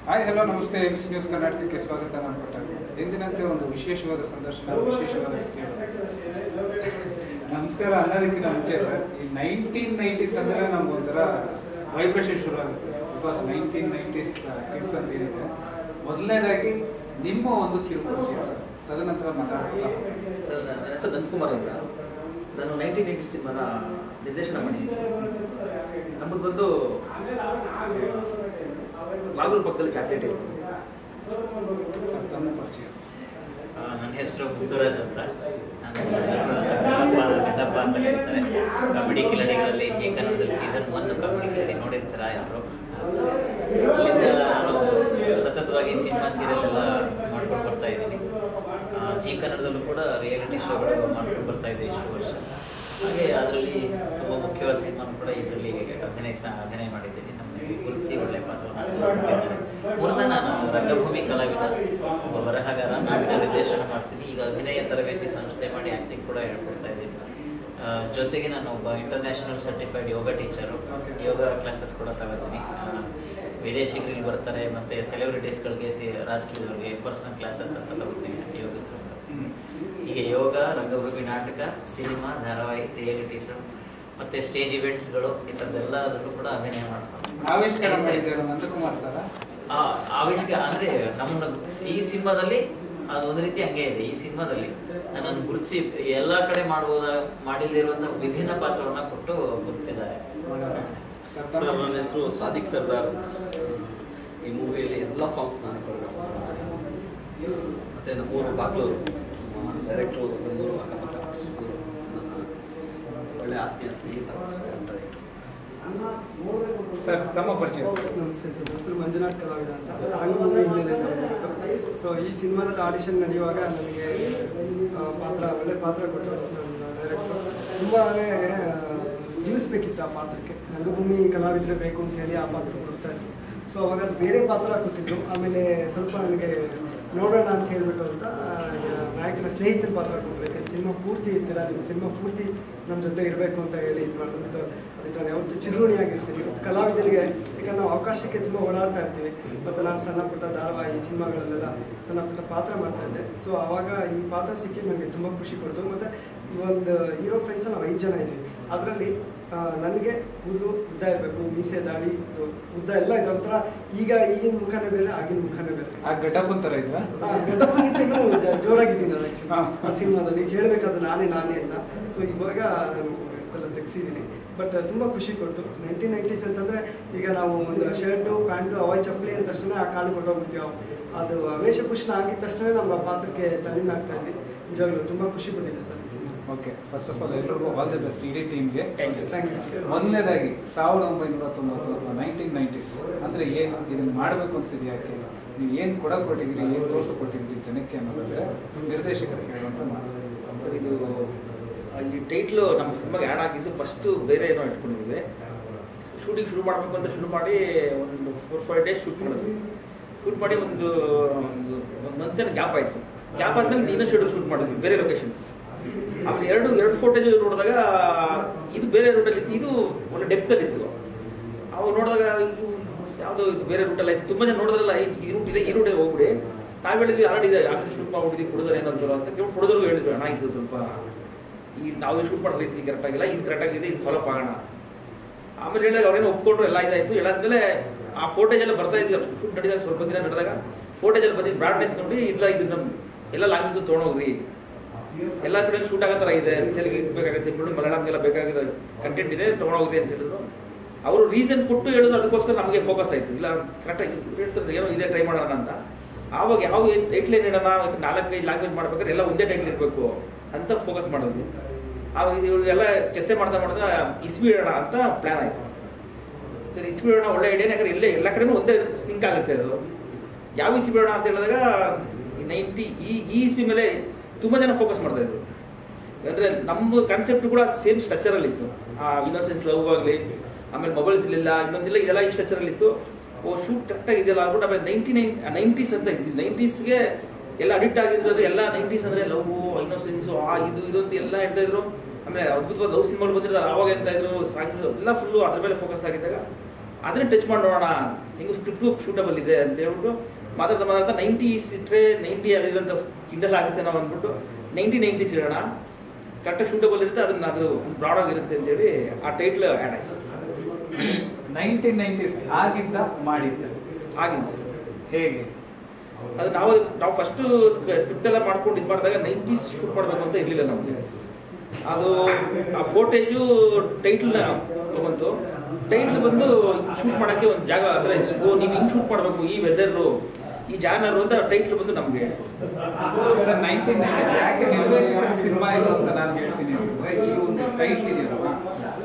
Hi hello ನಮಸ್ತೆ ಎಮ್ಸ್ news ಕರ್ನಾಟಕಕ್ಕೆ ಸ್ವಾಗತ. ನಾನು ಪಟ್ಟಣ ಎಂದಿನಂತೆ ಒಂದು ವಿಶೇಷವಾದ ಸಂದರ್ಶನ, ವಿಶೇಷವಾದ ವ್ಯಕ್ತಿಗಳು. ನಮಸ್ಕಾರ ಅನ್ನೋದಕ್ಕಿಂತ ಮುಂಚೆ ಸರ್, ಈ 1990s ಅಂದರೆ ನಮ್ಗೊಂಥರ ವೈಬ್ರೇಷನ್ ಶುರು ಆಗುತ್ತೆ. ಬಿಕಾಸ್ 1990s ಕಿಡ್ಸ್ ಅಂತ ಏನಿದೆ, ಮೊದಲನೇದಾಗಿ ನಿಮ್ಮ ಒಂದು ಕಿರುಪರಿಚಯ ಸರ್, ತದನಂತರ ಮಾತಾಡ್ತಾ ಸರ್. ನನ್ನ ಹೆಸರು ನಂದಕುಮಾರ್ ಅಂತ. ನಾನು 1980 ಸಿನಿಮಾನ ನಿರ್ದೇಶನ ಮಾಡಿದ್ದೀನಿ. ನಮ್ಮದು ಬಂದು ಬಾಗಲೂರು ಪಕ್ಕದಲ್ಲಿ ಚಾಕ್ಲೇಟ್ ಇದೆ ಸರ್. ತಮ್ಮ ಪರಿಚಯ. ನನ್ನ ಹೆಸರು ಮುತ್ತುರಾಜ್ ಅಂತ. ಗಡ್ಡಪ್ಪ ಅಂತ ಕರೀತಾರೆ. ಕಬಡ್ಡಿ ಕಿಲಾಡಿಗಳಲ್ಲಿ ಜಿ ಕನ್ನಡದಲ್ಲಿ ಸೀಸನ್ 1 ಕಬಡ್ಡಿ ಕಿಲಾಡಿ ನೋಡಿರ್ತಾರ ಎಲ್ಲರೂ. ಅಲ್ಲಿಂದ ನಾನು ಸತತವಾಗಿ ಸಿನಿಮಾ ಸೀರಿಯಲ್ ಎಲ್ಲ ಮಾಡ್ಕೊಂಡು ಬರ್ತಾ ಇದ್ದೀನಿ. ಜಿ ಕನ್ನಡದಲ್ಲೂ ಕೂಡ ರಿಯಾಲಿಟಿ ಶೋಗಳು ಮಾಡ್ಕೊಂಡು ಬರ್ತಾ ಇದ್ದೆ ಇಷ್ಟು ವರ್ಷ. ಹಾಗೆ ಅದರಲ್ಲಿ ತುಂಬ ಮುಖ್ಯವಾದ ಸಿನಿಮಾನು ಕೂಡ ಇದರಲ್ಲಿ ಅಭಿನಯ ಮಾಡಿದ್ದೀನಿ. ನಮಗೆ ಗುರುತಿಸಿ ಒಳ್ಳೆ ಪಾತ್ರ ಮಾಡಿದ್ದಾರೆ. ಮೂಲತಃ ನಾನು ರಂಗಭೂಮಿ ಕಲಾವಿದ, ಒಬ್ಬ ಬರಹಗಾರ, ನಾಟಕ ನಿರ್ದೇಶನ ಮಾಡ್ತೀನಿ. ಈಗ ಅಭಿನಯ ತರಬೇತಿ ಸಂಸ್ಥೆ ಮಾಡಿ ಆ್ಯಕ್ಟಿಂಗ್ ಕೂಡ ಹೇಳ್ಕೊಡ್ತಾ ಇದ್ದೀನಿ. ಜೊತೆಗೆ ನಾನು ಒಬ್ಬ ಇಂಟರ್ನ್ಯಾಷನಲ್ ಸರ್ಟಿಫೈಡ್ ಯೋಗ ಟೀಚರು. ಯೋಗ ಕ್ಲಾಸಸ್ ಕೂಡ ತಗೋತೀನಿ. ವಿದೇಶಿಗರಿಗೆ ಬರ್ತಾರೆ ಮತ್ತು ಸೆಲೆಬ್ರಿಟೀಸ್ಗಳಿಗೆ, ರಾಜಕೀಯದವ್ರಿಗೆ ಪರ್ಸನಲ್ ಕ್ಲಾಸಸ್ ಅಂತ ತಗೋತೀನಿ ಯೋಗದ. ಹೀಗೆ ಯೋಗ, ರಂಗಭೂಮಿ, ನಾಟಕ, ಸಿನಿಮಾ, ಧಾರಾವಾಹಿ, ರಿಯಾಲಿಟಿ ಶೋ ಮತ್ತು ಸ್ಟೇಜ್ ಇವೆಂಟ್ಸ್ಗಳು ಈ ಥರದ್ದೆಲ್ಲದರಲ್ಲೂ ಕೂಡ ಅಭಿನಯ ಮಾಡ್ತಾರೆ. ಆವಿಷ್ಕಾರ ಮಾಡಿದ್ದಾರೆ ನಂದಕುಮಾರ್ ಸರ್. ಆವಿಷ್ಕಾರ ಅಂದರೆ ನಮ್ಮ ಈ ಸಿನಿಮಾದಲ್ಲಿ ಅದೊಂದು ರೀತಿ ಹಂಗೆ ಇದೆ. ಈ ಸಿನಿಮಾದಲ್ಲಿ ನನ್ನನ್ನು ಗುರುತಿಸಿ ಎಲ್ಲ ಕಡೆ ಮಾಡಿಲ್ಲದೆ ಇರುವಂಥ ವಿಭಿನ್ನ ಪಾತ್ರವನ್ನು ಕೊಟ್ಟು ಗುರುತಿಸಿದ್ದಾರೆ. ನನ್ನ ಹೆಸರು ಸಾದಿಕ್ ಸರ್ದಾರ್. ಈ ಮೂವಿಯಲ್ಲಿ ಎಲ್ಲ ಸಾಂಗ್ಸ್ ನಾನು ಕೊರಿಯೋಗ್ರಾಫ್ ಮಾಡಿದ್ದೀನಿ. ಮತ್ತು ನಮ್ಮೂರು ಬಾಗ್ಲೂರು ಡೈರೆಕ್ಟ್ರು, ನಮ್ಮೂರು ಅಕ್ಕಪಕ್ಕ ನನ್ನ ಒಳ್ಳೆ ಆತ್ಮೀಯ ಸ್ನೇಹಿತ ಡೈರೆಕ್ಟ್ರು. ಸರ್ ತಮ್ಮ ಪರಿಚಯ. ನಮಸ್ತೆ ಸರ್, ಹೆಸರು ಮಂಜುನಾಥ್ ಕಲಾವಿದ ಅಂತ. ರಂಗಭೂಮಿ ಇಂಜಿನಿಯರ್. ಸೊ ಈ ಸಿನಿಮಾದ ಆಡಿಷನ್ ನಡೆಯುವಾಗ ನನಗೆ ಒಳ್ಳೆ ಪಾತ್ರ ಕೊಟ್ಟರು ನನ್ನ ಡೈರೆಕ್ಟರ್. ತುಂಬಾ ಜೀವಿಸ್ಬೇಕಿತ್ತು ಆ ಪಾತ್ರಕ್ಕೆ. ರಂಗಭೂಮಿ ಕಲಾವಿದರೆ ಬೇಕು ಅಂತ ಹೇಳಿ ಆ ಪಾತ್ರ ಕೊಡ್ತಾ ಇದ್ರು. ಸೊ ಅವಾಗ ಅದು ಬೇರೆ ಪಾತ್ರ ಕೊಟ್ಟಿದ್ದು. ಆಮೇಲೆ ಸ್ವಲ್ಪ ನನಗೆ ನೋಡೋಣ ಅಂತ ಹೇಳ್ಬಿಟ್ಟು ಅಂತ ನಾಯಕನ ಸ್ನೇಹಿತರ ಪಾತ್ರ ಕೊಡಬೇಕು. ಸಿನಿಮಾ ಪೂರ್ತಿ ಇರ್ತೀರ, ನಿಮ್ಮ ಸಿನಿಮಾ ಪೂರ್ತಿ ನಮ್ಮ ಜೊತೆ ಇರಬೇಕು ಅಂತ ಹೇಳಿ ಇದು ಮಾಡೋದು. ಅದಕ್ಕೆ ನಾನು ಯಾವತ್ತೂ ಚಿರುಣಿಯಾಗಿರ್ತೀನಿ ಕಲಾವಿದರಿಗೆ. ಈಗ ನಾವು ಅವಕಾಶಕ್ಕೆ ತುಂಬ ಓಡಾಡ್ತಾ ಇರ್ತೀವಿ. ಮತ್ತು ನಾನು ಸಣ್ಣ ಪುಟ್ಟ ಧಾರಾವಾಹಿ ಸಿನಿಮಾಗಳಲ್ಲೆಲ್ಲ ಸಣ್ಣ ಪುಟ್ಟ ಪಾತ್ರ ಮಾಡ್ತಾ ಇದ್ದೆ. ಸೊ ಆವಾಗ ಈ ಪಾತ್ರ ಸಿಕ್ಕಿದ್ದು ನನಗೆ ತುಂಬ ಖುಷಿ ಕೊಡ್ತು. ಮತ್ತು ಈ ಒಂದು ಹೀರೋ ಫ್ರೆಂಡ್ಸ್ ನಾವು 5 ಜನ ಇದ್ವಿ. ಅದರಲ್ಲಿ ನನಗೆ ಕೂದಲು ಉದ್ದ ಇರಬೇಕು, ಮೀಸೆ, ದಾಡಿ, ಉದ್ದ ಎಲ್ಲ ಇದೆ. ಒಂಥರ ಈಗಿನ ಮುಖನೇ ಬೇರೆ, ಆಗಿನ ಮುಖನೇ ಬೇರೆ. ಗಡ್ಡಪ್ಪನ ಥರ ಇದ್ವಾ? ಗಡ್ಡಪ್ಪನಿಂದ ಇನ್ನೂ ಜೋರಾಗಿದ್ದೀನಿ ನಾನು ಆ ಸಿನಿಮಾದಲ್ಲಿ. ಕೇಳಬೇಕಾದ್ರೆ ನಾನೇ ಅಂತ. ಸೊ ಇವಾಗ ನಾನು ಎಲ್ಲ ತೆಗ್ಸಿದ್ದೀನಿ. ಬಟ್ ತುಂಬ ಖುಷಿ ಕೊಡ್ತು. 1990s ಅಂತಂದರೆ ಈಗ ನಾವು ಒಂದು ಶರ್ಟು, ಪ್ಯಾಂಟು, ಹವಾಯಿ ಚಪ್ಪಲಿ ಅಂದ ತಕ್ಷಣ ಆ ಕಾಲು ಕೊಟ್ಟೋಗ್ಬಿಡ್ತೀವಿ. ಅದು ವೇಷಭೂಷಣ ಆಗಿದ ತಕ್ಷಣ ನಮ್ಮ ಪಾತ್ರಕ್ಕೆ ತಲ್ಲಿನ ಆಗ್ತಾ ಇದ್ವಿ. ನಿಜವಾಗ್ಲೂ ತುಂಬ ಖುಷಿ ಪಟ್ಟಿದೆ ಸರ್ ಈ cinema. Okay, first of all ಎಲ್ಲರಿಗೂ ಆಲ್ ದಿ ಬೆಸ್ಟ್ ಇಡೀ ಟೀಮ್ಗೆ. Thank you. ಮೊದಲನೇದಾಗಿ 1990 ಅಥವಾ 1990s ಅಂದರೆ ಏನು, ಇದನ್ನು ಮಾಡಬೇಕು ಅನ್ಸಿದ್ದು ಯಾಕೆ, ನೀವು ಏನು ಕೊಟ್ಟಿದ್ದೀರಿ, ಏನು ತೋರಿಸ ಕೊಟ್ಟಿದ್ದೀರಿ ಜನಕ್ಕೆ ಅನ್ನೋದಾದರೆ ನಿರ್ದೇಶಕರಿಗೆ ಹೇಳುವಂಥ ಮಾತು. ಸರ್, ಇದು ಈ ಟೈಟ್ಲು ನಮ್ಮ ಸಿನಿಮಾಗೆ ಆ್ಯಡ್ ಆಗಿದ್ದು ಫಸ್ಟು ಬೇರೆ ಏನೋ ಇಟ್ಕೊಂಡಿದ್ವಿ. ಶೂಟಿಂಗ್ ಶುರು ಮಾಡಬೇಕು ಅಂತ ಶುರು ಮಾಡಿ ಒಂದು 4-5 ಡೇಸ್ ಶೂಟ್ ಮಾಡಿ ಒಂದು ಮಂತೇನು ಗ್ಯಾಪ್ ಆಯಿತು. ಗ್ಯಾಪ್ ಆದಮೇಲೆ ಇನ್ನೂ ಶೂಟ್ ಮಾಡಿದ್ವಿ ಬೇರೆ ಲೊಕೇಶನ್. ಆಮೇಲೆ ಎರಡು ಫೋಟೇಜ್ ನೋಡಿದಾಗ ಇದು ಬೇರೆ ರೂಟಲ್ಲಿ ಇತ್ತು, ಇದು ಒಳ್ಳೆ ಡೆಪ್ತಲ್ಲಿತ್ತು. ಅವು ನೋಡಿದಾಗ ಇದು ಯಾವುದೋ ಇದು ಬೇರೆ ರೂಟಲ್ಲಿ ಆಯ್ತು. ತುಂಬ ಜನ ನೋಡಿದ್ರಲ್ಲ ಈ ರೂಟ್ ಇದೆ, ಈ ರೂಟೇ ಹೋಗ್ಬಿಡಿ. ನಾವು ಹೇಳಿದ್ವಿ ಆಲ್ರೆಡಿ ಆಗಲಿ ಶೂಟ್ ಮಾಡ್ಬಿಟ್ಟಿದ್ವಿ, ಕುಡಿದ್ರೆ ಏನಂತಾರೋ ಅಂತ ಕೇಳಿ ಕುಡಿದ್ರು ಹೇಳಿದ್ವಿ. ಅಣ್ಣ ಇದು ಸ್ವಲ್ಪ ಈ ನಾವು ಶೂಟ್ ಮಾಡೋ ರೀತಿ ಕರೆಕ್ಟಾಗಿಲ್ಲ, ಇದು ಕರೆಕ್ಟಾಗಿದೆ, ಇದು ಫಾಲೋಅಪ್ ಆಗೋಣ. ಆಮೇಲೆ ಹೇಳಿದಾಗ ಅವ್ರೇನೋ ಒಪ್ಕೊಂಡ್ರು, ಎಲ್ಲ ಇದಾಯಿತು. ಹೇಳಾದ್ಮೇಲೆ ಆ ಫೋಟೇಜ್ ಎಲ್ಲ ಬರ್ತಾ ಇದ್ವಿ. ಶೂಟ್ ನಡೆದಾಗ ಸ್ವಲ್ಪ ದಿನ ನಡೆದಾಗ ಫೋಟೇಜ್ ಎಲ್ಲ ಬಂದಿದ್ದು ಬ್ರಾಡ್ನೆಸ್ ನೋಡಿ, ಇಲ್ಲ ಇದು ನಮ್ಮ ಎಲ್ಲ ಲ್ಯಾಂಗ್ವೇಜ್ ತೊಗೊಂಡೋಗ್ರಿ, ಎಲ್ಲ ಕಡೆ ಶೂಟ್ ಆಗೋ ಥರ ಇದೆ, ತೆಲುಗು ಬೇಕಾಗುತ್ತೆ, ಮಲಯಾಳಂಗೆಲ್ಲ ಬೇಕಾಗಿರೋ ಕಂಟೆಂಟ್ ಇದೆ, ತೊಗೊಂಡೋಗ್ರಿ ಅಂತ ಹೇಳಿದ್ರು. ಅವರು ರೀಸನ್ ಕೊಟ್ಟು ಹೇಳಿದ್ರು. ಅದಕ್ಕೋಸ್ಕರ ನಮಗೆ ಫೋಕಸ್ ಆಯಿತು. ಇಲ್ಲ ಕರೆಕ್ಟಾಗಿ ಹೇಳ್ತಿರ್ತಾರೆ ಏನೋ ಇದೇ ಟ್ರೈ ಮಾಡೋಣ ಅಂತ. ಆವಾಗ ಯಾವ ಟೈಟ್ಲೇನ್ ಇಡೋಣ, 4-5 ಲ್ಯಾಂಗ್ವೇಜ್ ಮಾಡ್ಬೇಕಾದ್ರೆ ಎಲ್ಲ ಒಂದೇ ಟೈಟ್ಲ್ ಇರಬೇಕು ಅಂತ ಫೋಕಸ್ ಮಾಡಿದ್ವಿ. ಆವಾಗ ಎಲ್ಲ ಕೆಲಸ ಮಾಡ್ತಾ ಇಸ್ವಿ ಇಡೋಣ ಅಂತ ಪ್ಲ್ಯಾನ್ ಆಯಿತು. ಸರಿ, ಇಸ್ವಿ ಇಡೋಣ ಒಳ್ಳೆ ಐಡಿಯಾನೇ. ಯಾಕಂದ್ರೆ ಎಲ್ಲ ಕಡೆನೂ ಒಂದೇ ಸಿಂಕ್ ಆಗುತ್ತೆ. ಅದು ಯಾವ ಇಸ್ವಿ ಇಡೋಣ ಅಂತ ಹೇಳಿದಾಗ ಈ ಇಸ್ವಿ ಮೇಲೆ ತುಂಬ ಜನ ಫೋಕಸ್ ಮಾಡ್ತಾ ಇದ್ರು. ಅಂದರೆ ನಮ್ಮ ಕಾನ್ಸೆಪ್ಟ್ ಕೂಡ ಸೇಮ್ ಸ್ಟ್ರಕ್ಚರಲ್ಲಿ ಇತ್ತು. ಇನ್ನೋಸೆನ್ಸ್ ಲವ್ ಆಗಲಿ, ಆಮೇಲೆ ಮೊಬೈಲ್ಸ್ ಇರಲಿಲ್ಲ, ಇನ್ನೊಂದಿಲ್ಲ, ಇದೆಲ್ಲ ಈ ಸ್ಟ್ರಕ್ಚರಲ್ಲಿ ಇತ್ತು. ಶೂಟ್ ಕರೆಕ್ಟಾಗಿ ಇದೆಯಲ್ಲ ಆಗ್ಬಿಟ್ಟು ಆಮೇಲೆ 90s ಅಂತ ಇದ್ದಿದ್ದು. 90sಗೆ ಎಲ್ಲ ಅಡಿಕ್ಟ್ ಆಗಿದ್ರು. ಎಲ್ಲ 90s ಅಂದರೆ ಲವ್, ಇನ್ನೋಸೆನ್ಸು, ಇದು ಅಂತ ಎಲ್ಲ ಹೇಳ್ತಾ ಇದ್ರು. ಆಮೇಲೆ ಅದ್ಭುತವಾದ ಲವ್ ಸಿನಿಮಾಗಳು ಬಂದಿರೋದು. ಆವಾಗ ಎಂತ ಇದ್ರು ಸಾಂಗ್ ಎಲ್ಲ ಫುಲ್ಲು ಅದ್ರ ಮೇಲೆ ಫೋಕಸ್ ಆಗಿದ್ದಾಗ ಅದನ್ನೇ ಟಚ್ ಮಾಡಿ ನೋಡೋಣ, ಹೆಂಗೂ ಸ್ಕ್ರಿಪ್ಟು ಶೂಟಬಲ್ ಇದೆ ಅಂತ ಹೇಳ್ಬಿಟ್ಟು ಮಾತಾಡ್ತಾ 90s ಇಟ್ಟರೆ 90 ಆಗಿದೆ ಅಂತ ಕಿಂಡಲ್ ಆಗುತ್ತೆ ನಾವು ಅಂದ್ಬಿಟ್ಟು 90s ಇಡೋಣ, ಕರೆಕ್ಟಾಗಿ ಶೂಟಬಲ್ ಇರುತ್ತೆ, ಅದು ಬ್ರಾಡ್ ಆಗಿರುತ್ತೆ ಅಂತೇಳಿ ಆ ಟೈಟ್ಲ್ ಆ್ಯಡ್ ಆಯ್ತು ಸರ್. 1990s ಆಗಿದ್ದ ಮಾಡಿದ್ದ ಆಗಿದ್ದು ಸರ್. ಹೇಗೆ ಅದು ನಾವು ಫಸ್ಟು ಸ್ಕ್ರಿಪ್ಟ್ ಎಲ್ಲ ಮಾಡ್ಕೊಂಡು ಇದು ಮಾಡಿದಾಗ 90s ಶೂಟ್ ಮಾಡಬೇಕು ಅಂತ ಇರಲಿಲ್ಲ ನಮಗೆ. ಅದು ಆ ಫೋಟೇಜು ಟೈಟ್ಲ್ನ ತೊಗೊಂತು. ಟೈಟ್ಲ್ ಬಂದು ಶೂಟ್ ಮಾಡೋಕ್ಕೆ ಒಂದು ಜಾಗ ಅಂದರೆ ನೀವು ಹಿಂಗೆ ಶೂಟ್ ಮಾಡಬೇಕು, ಈ ವೆದರು, ಈ ಜಾನರು ಅಂತ ಟೈಟ್ಲ್ ಬಂದು ನಮಗೆ. ಸರ್ 1990s ಯಾಕೆ ನಿರ್ದೇಶಕರ ಸಿನಿಮಾ ಇದು ಅಂತ ನಾನು ಹೇಳ್ತೀನಿ ಅಂತಂದ್ರೆ, ಈ ಒಂದು ಟೈಟ್ಲ್ ಇದೆಯಲ್ಲ,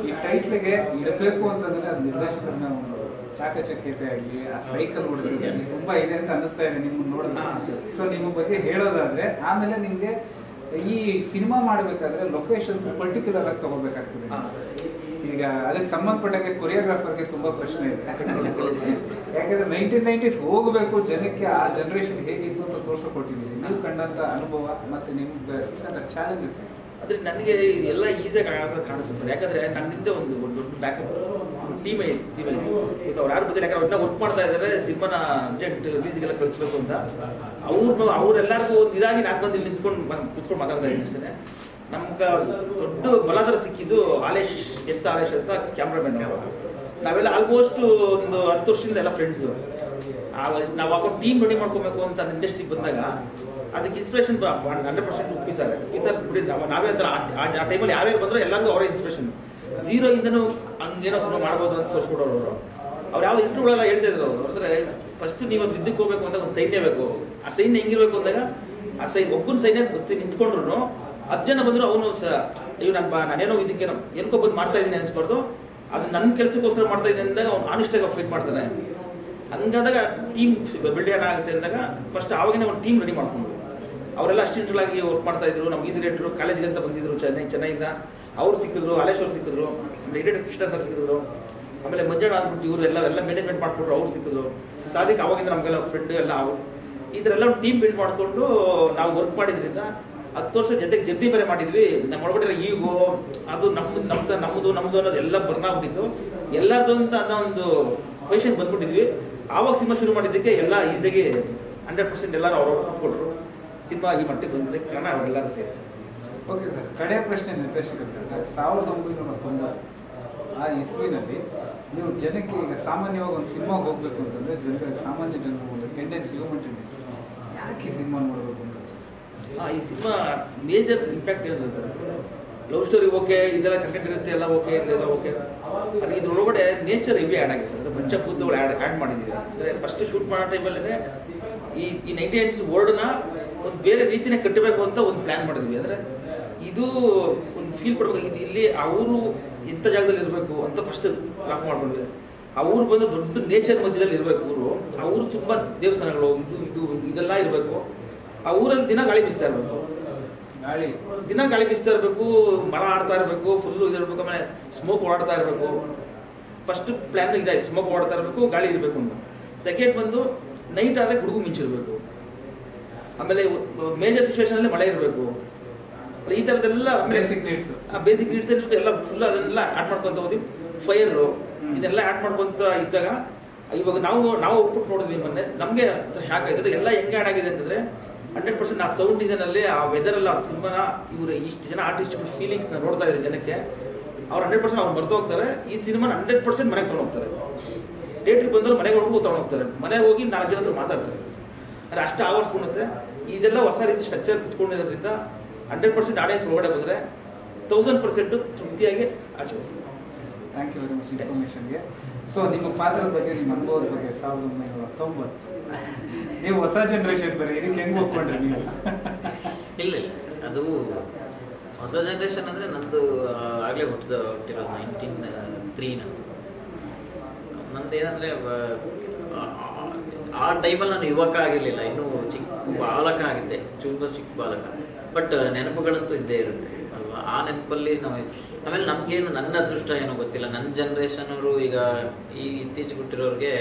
ಈ ಟೈಟ್ಲಿಗೆ ಇಡಬೇಕು ಅಂತಂದ್ರೆ ಅದು ನಿರ್ದೇಶಕರನ್ನ ಒಂದು ಚಾಕಚಕ್ಯತೆ ಆಗಲಿ, ಆ ಸೈಕಲ್ ಹೊಡೆದಾಗಲಿ ತುಂಬಾ ಇದೆ ಅಂತ ಅನ್ನಿಸ್ತಾ ಇದೆ ನಿಮ್ಮನ್ನ ನೋಡಿದ್ರೆ. ಸೊ ನಿಮ್ಮ ಬಗ್ಗೆ ಹೇಳೋದಾದ್ರೆ, ಆಮೇಲೆ ನಿಮ್ಗೆ ಈ ಸಿನಿಮಾ ಮಾಡಬೇಕಾದ್ರೆ ಲೊಕೇಶನ್ಸ್ ಪರ್ಟಿಕ್ಯುಲರ್ ಆಗಿ ತಗೋಬೇಕಾಗ್ತದೆ. ಈಗ ಅದಕ್ಕೆ ಸಂಬಂಧಪಟ್ಟಂಗೆ ಕೊರಿಯೋಗ್ರಾಫರ್ಗೆ ತುಂಬಾ ಪ್ರಶ್ನೆ ಇದೆ. ಯಾಕಂದ್ರೆ 1990s ಹೋಗಬೇಕು, ಜನಕ್ಕೆ ಆ ಜನರೇಷನ್ ಹೇಗಿತ್ತು ಅಂತ ತೋರ್ಸ್ಕೊಟ್ಟಿದ್ದೀರಿ. ನೀವು ಕಂಡಂತ ಅನುಭವ ಮತ್ತೆ ನಿಮ್ಗೆ ಸಿಕ್ಕಂತ ಚಾಲೆಂಜಸ್. ಅಂದರೆ ನನಗೆ ಇದೆಲ್ಲ ಈಸಿಯಾಗಿ ಕಾಣಿಸುತ್ತೆ. ಯಾಕಂದರೆ ನನ್ನಿಂದ ಒಂದು ದೊಡ್ಡ ಬ್ಯಾಕಪ್ ಟೀಮ್ ಐತೆ. ಇವತ್ತು ಅವ್ರು ಯಾರು ಬಂದಿಲ್ಲ, ಯಾಕಂದ್ರೆ ಅವ್ರನ್ನ ವರ್ಕ್ ಮಾಡ್ತಾ ಇದ್ದಾರೆ ಸಿನಿಮಾನ ಅರ್ಜೆಂಟ್ ರಿಲೀಸ್ಗೆಲ್ಲ ಕಳಿಸ್ಬೇಕು ಅಂತ. ಅವರೆಲ್ಲರಿಗೂ ಒಂದು ಇದಾಗಿ ನಾನು ಬಂದು ಇಲ್ಲಿ ಕುತ್ಕೊಂಡು ಮಾತಾಡ್ತಾ ಇದ್ದೀನಿ ಅಷ್ಟೇ. ನಮ್ಗೆ ದೊಡ್ಡ ಬಲಾಧಾರ ಸಿಕ್ಕಿದ್ದು ಆಲೇಶ್ ಅಂತ ಕ್ಯಾಮ್ರಾಮನ್ ಅವರು. ನಾವೆಲ್ಲ ಆಲ್ಮೋಸ್ಟ್ ಒಂದು 10 ವರ್ಷದಿಂದ ಎಲ್ಲ ಫ್ರೆಂಡ್ಸು. ನಾವು ಆಗ ಟೀಮ್ ರೆಡಿ ಮಾಡ್ಕೊಬೇಕು ಅಂತ ಇಂಡಸ್ಟ್ರಿಗೆ ಬಂದಾಗ ಅದಕ್ಕೆ ಇನ್ಸ್ಪಿರೇಷನ್ 100% ಉಪ್ಪಿ ಸರ್ ಬಿಡಿ. ನಾವೇ ಅಂತ ಆ ಟೈಮಲ್ಲಿ ಯಾರ್ಯಾರು ಬಂದರೂ ಎಲ್ಲರಿಗೂ ಅವರೇ ಇನ್ಸ್ಪಿರೇಷನ್. ಝೀರೋ ಇಂದನೂ ಹಂಗೇನೋ ಸುಮ್ಮನೆ ಮಾಡ್ಬೋದು ಅಂತ ತೋರಿಸ್ಕೊಡೋರು ಅವರು. ಅವ್ರು ಯಾವ ಇಂಟರ್ವ್ಯೂಗಳೆಲ್ಲ ಹೇಳ್ತಾ ಇದ್ರು ಅವರು. ಅಂದರೆ ಫಸ್ಟ್ ನೀವು ಒಂದು ವಿದ್ಯಕ್ಕೆ ಹೋಗ್ಬೇಕು ಅಂತ ಒಂದು ಸೈನ್ಯ ಬೇಕು. ಆ ಸೈನ್ಯ ಹೆಂಗಿರ್ಬೇಕು ಅಂದಾಗ ಆ ಒಬ್ಬನ ಸೈನ್ಯ ನಿಂತ್ಕೊಂಡ್ರು 10 ಜನ ಬಂದರು ಅವನು ಅಯ್ಯೋ ನಾನೇನೋ ಇದಕ್ಕೇನೋ ಏನಕ್ಕೋ ಬಂದು ಮಾಡ್ತಾ ಇದ್ದೀನಿ ಅನ್ಸ್ಬಾರ್ದು, ಅದು ನನ್ನ ಕೆಲಸಕ್ಕೋಸ್ಕರ ಮಾಡ್ತಾ ಇದ್ದೀನಿ ಅಂದಾಗ ಅವ್ನು ಆನೆಸ್ಟಾಗಿ ಫೈಟ್ ಮಾಡ್ತಾನೆ. ಹಂಗಾದಾಗ ಟೀಮ್ ಬಿಲ್ಡ್ ಆಗುತ್ತೆ ಅಂದಾಗ ಫಸ್ಟ್ ಆವಾಗಿನ ಒಂದು ಟೀಮ್ ರೆಡಿ ಮಾಡ್ಕೊಂಡು ಅವರೆಲ್ಲ ಅಸಿಸ್ಟೆಂಟ್ ಆಗಿ ವರ್ಕ್ ಮಾಡ್ತಾ ಇದ್ರು. ನಮ್ಗೆ ಈಸಿ ರೇಟ್ರು ಕಾಲೇಜ್ಗೆ ಅಂತ ಬಂದಿದ್ರು ಚೆನ್ನೈಯಿಂದ. ಅವ್ರು ಸಿಕ್ಕಿದ್ರು, ಆಲೇಶ್ ಅವ್ರು ಸಿಕ್ಕಿದ್ರು, ಆಮೇಲೆ ಎಡಿಟರ್ ಕೃಷ್ಣ ಸರ್ ಸಿಕ್ಕಿದ್ರು, ಆಮೇಲೆ ಮಂಜಣ್ಣ ಅಂದ್ಬಿಟ್ಟು ಇವರು ಎಲ್ಲ ಮ್ಯಾನೇಜ್ಮೆಂಟ್ ಮಾಡ್ಕೊಟ್ರು, ಅವ್ರು ಸಿಕ್ಕಿದ್ರು. ಸಾದಿಕ್ ಆವಾಗಿಂದ ನಮಗೆಲ್ಲ ಫ್ರೆಂಡ್ ಎಲ್ಲ ಅವರು. ಈ ಥರ ಎಲ್ಲ ಒಂದು ಟೀಮ್ ಬಿಲ್ಡ್ ಮಾಡಿಕೊಂಡು ನಾವು ವರ್ಕ್ ಮಾಡಿದ್ರಿಂದ 10 ವರ್ಷ ಜೊತೆಗೆ ಜರ್ನಿ ಬೇರೆ ಮಾಡಿದ್ವಿ. ನಮ್ಮ ಒಳಗಡೆ ಈಗೋ ಅದು ನಮ್ಮದು ಅನ್ನೋದು ಎಲ್ಲ ಬರ್ನಾಗ್ಬಿಟ್ಟಿತ್ತು. ಎಲ್ಲರದು ಅಂತ ಅನ್ನೋ ಒಂದು ಪೊಸಿಷನ್ ಬಂದ್ಬಿಟ್ಟಿದ್ವಿ. ಆವಾಗ ಸಿನಿಮಾ ಶುರು ಮಾಡಿದ್ದಕ್ಕೆ ಎಲ್ಲ ಈಸಿಯಾಗಿ 100% ಎಲ್ಲರೂ ಅವ್ರು ಕೊಟ್ಟರು. ಸಿನಿಮಾ ಈ ಮಟ್ಟಿಗೆ ಬಂದಿದೆ ಕಾರಣ ಅವರೆಲ್ಲರೂ ಸೇರಿ. ಓಕೆ ಸರ್, ಕಡೆಯ ಪ್ರಶ್ನೆ ನಿರ್ದೇಶಕರಿಗೆ. 1990 ಆ ಇಸ್ವಿನಲ್ಲಿ ನೀವು ಜನಕ್ಕೆ, ಈಗ ಸಾಮಾನ್ಯವಾಗಿ ಒಂದು ಸಿನಿಮಾ ಹೋಗ್ಬೇಕು ಅಂತಂದ್ರೆ ಸಾಮಾನ್ಯ ಜನರು ಒಂದು ಟೆಂಡೆನ್ಸಿ, ಹ್ಯೂಮನ್ ಟೆಂಡೆನ್ಸಿ, ಯಾಕೆ ಈ ಸಿನಿಮಾ ನೋಡಬೇಕು ಅಂತ? ಈ ಸಿನಿಮಾ ಮೇಜರ್ ಇಂಪ್ಯಾಕ್ಟ್ ಏನಿಲ್ಲ ಸರ್. ಲವ್ ಸ್ಟೋರಿ ಓಕೆ, ಇದೆಲ್ಲ ಕಂಟೆಂಟ್ ಇರುತ್ತೆ, ಎಲ್ಲ ಓಕೆ, ಇದೆಲ್ಲ ಓಕೆ. ಆದರೆ ಇದ್ರೊಳಗಡೆ ನೇಚರ್ ಇವೆ ಆ್ಯಡ್ ಆಗಿದೆ ಸರ್. ಅಂದರೆ ಪಂಚಭೂತಗಳು ಆ್ಯಡ್ ಮಾಡಿದ್ದೀವಿ. ಅಂದರೆ ಫಸ್ಟ್ ಶೂಟ್ ಮಾಡೋ ಟೈಮಲ್ಲೇ ಈ 90s ವರ್ಡ್ನ ಒಂದು ಬೇರೆ ರೀತಿನೇ ಕಟ್ಟಬೇಕು ಅಂತ ಒಂದು ಪ್ಲ್ಯಾನ್ ಮಾಡಿದ್ವಿ. ಅಂದರೆ ಇದು ಒಂದು ಫೀಲ್ ಕೊಡಬೇಕು, ಇಲ್ಲಿ ಅವರು ಇಂಥ ಜಾಗದಲ್ಲಿ ಇರಬೇಕು ಅಂತ ಫಸ್ಟ್ ಲಾಕ್ ಮಾಡ್ಕೊಂಡ್ವಿ. ಆ ಊರು ಬಂದು ದೊಡ್ಡ ನೇಚರ್ ಮಧ್ಯದಲ್ಲಿ ಇರಬೇಕು. ಆ ಊರು ತುಂಬ ದೇವಸ್ಥಾನಗಳು, ಇದೆಲ್ಲ ಇರಬೇಕು. ಆ ಊರಲ್ಲಿ ದಿನ ಗಾಳಿ ಬೀಸ್ತಾ ಇರಬೇಕು, ದಿನ ಗಾಳಿ ಬೀಸ್ತಾ ಇರಬೇಕು, ಮರ ಆಡ್ತಾ ಇರಬೇಕು, ಫುಲ್ಲು ಇದಿರಬೇಕು, ಆಮೇಲೆ ಸ್ಮೋಕ್ ಓಡಾಡ್ತಾ ಇರಬೇಕು. ಫಸ್ಟ್ ಪ್ಲ್ಯಾನ್ ಇದಾಯ್ತು, ಸ್ಮೋಕ್ ಓಡಾಡ್ತಾ ಇರಬೇಕು, ಗಾಳಿ ಇರಬೇಕು ಅಂತ. ಸೆಕೆಂಡ್ ಬಂದು ನೈಟ್ ಆದರೆ ಗುಡುಗು ಮಿಂಚಿರಬೇಕು, ಆಮೇಲೆ ಮೇಜರ್ ಸಿಚುವೇಶನಲ್ಲಿ ಮಳೆ ಇರಬೇಕು. ಈ ಥರದ್ದೆಲ್ಲ ಬೇಸಿಕ್ ನೀಡ್ಸ್ ಎಲ್ಲ ಫುಲ್ ಅದನ್ನೆಲ್ಲ ಆ್ಯಡ್ ಮಾಡ್ಕೊತ ಹೋದ್ವಿ. ಫೈರು ಇದೆಲ್ಲ ಆ್ಯಡ್ ಮಾಡ್ಕೊತ ಇದ್ದಾಗ ಇವಾಗ ನಾವು ಔಟ್ಪುಟ್ ನೋಡಿದ್ವಿ ಮೊನ್ನೆ, ನಮಗೆ ಶಾಕ್ ಆಯ್ತದೆ. ಎಲ್ಲ ಹೆಂಗೆ ಆ್ಯಡ್ ಆಗಿದೆ ಅಂತಂದರೆ 100% ಆ ಸೌಂಡ್ ಡಿಸೈನಲ್ಲಿ, ಆ ವೆದರೆಲ್ಲ, ಆ ಸಿನಿಮಾನ ಇವರು ಇಷ್ಟು ಜನ ಆರ್ಟಿಸ್ಟ್ಗಳ ಫೀಲಿಂಗ್ಸ್ನ ನೋಡ್ತಾ ಇದ್ದಾರೆ ಜನಕ್ಕೆ. ಅವ್ರು 100% ಅವ್ರು ಮರೆತು ಹೋಗ್ತಾರೆ. ಈ ಸಿನಿಮಾನ 100% ಮನೆಗೆ ತೊಗೊಂಡು ಹೋಗ್ತಾರೆ. ಥಿಯೇಟ್ರಿಗೆ ಬಂದವರು ಮನೆಗೆ ಹೋಗ್ಬಿಟ್ಟು ತೊಗೊಂಡು ಹೋಗ್ತಾರೆ. ಮನೆಗೆ ಹೋಗಿ 4 ಜನ ಹತ್ರ ಮಾತಾಡ್ತಾರೆ. ಅಂದರೆ ಅಷ್ಟು ಆವರ್ಸ್ಕೊಳುತ್ತೆ. ಇದೆಲ್ಲ ಹೊಸ ರೀತಿ ಸ್ಟ್ರಕ್ಚರ್ ಕುತ್ಕೊಂಡಿರೋದ್ರಿಂದ 100% ಆಡಿಯನ್ಸ್ ಒಳಗಡೆ ಬಂದರೆ 1000% ತೃಪ್ತಿಯಾಗಿ ಆಚೆ ಹೋಗ್ತಾರೆ. ಥ್ಯಾಂಕ್ ಯು ವೆರಿ ಮಚ್ ಇನ್ಫಾರ್ಮೇಷನ್ಗೆ. ಸೊ ನಿಮ್ಮ ಪಾತ್ರದ ಬಗ್ಗೆ, ನಿಮ್ಮ ಅನುಭವದ ಬಗ್ಗೆ 1990 ನೀವು ಹೊಸ ಜನರೇಷನ್ ಬರೀ, ಇದಕ್ಕೆ ಹೆಂಗೆ ಒಪ್ಕೊಂಡ್ರಿ ನೀವು? ಇಲ್ಲ ಅದು ಹೊಸ ಜನ್ರೇಷನ್ ಅಂದರೆ ನಂದು ಆಗಲೇ ಹುಟ್ಟಿರೋದು 1903 ನಂದು ಏನಂದರೆ ಆ ಟೈಮಲ್ಲಿ ನಾನು ಯುವಕ ಆಗಿರಲಿಲ್ಲ, ಇನ್ನೂ ಚಿಕ್ಕ ಬಾಲಕ ಆಗಿದ್ದೆ, ಚಿಕ್ಕ ಬಾಲಕ. ಬಟ್ ನೆನಪುಗಳಂತೂ ಇದ್ದೇ ಇರುತ್ತೆ ಅಲ್ವಾ. ಆ ನೆನಪಲ್ಲಿ ಆಮೇಲೆ ನಮಗೇನು, ನನ್ನ ಅದೃಷ್ಟ ಏನೋ ಗೊತ್ತಿಲ್ಲ, ನನ್ನ ಜನ್ರೇಷನವರು ಈಗ ಈ ಇತ್ತೀಚೆಗೆ ಹುಟ್ಟಿರೋರಿಗೆ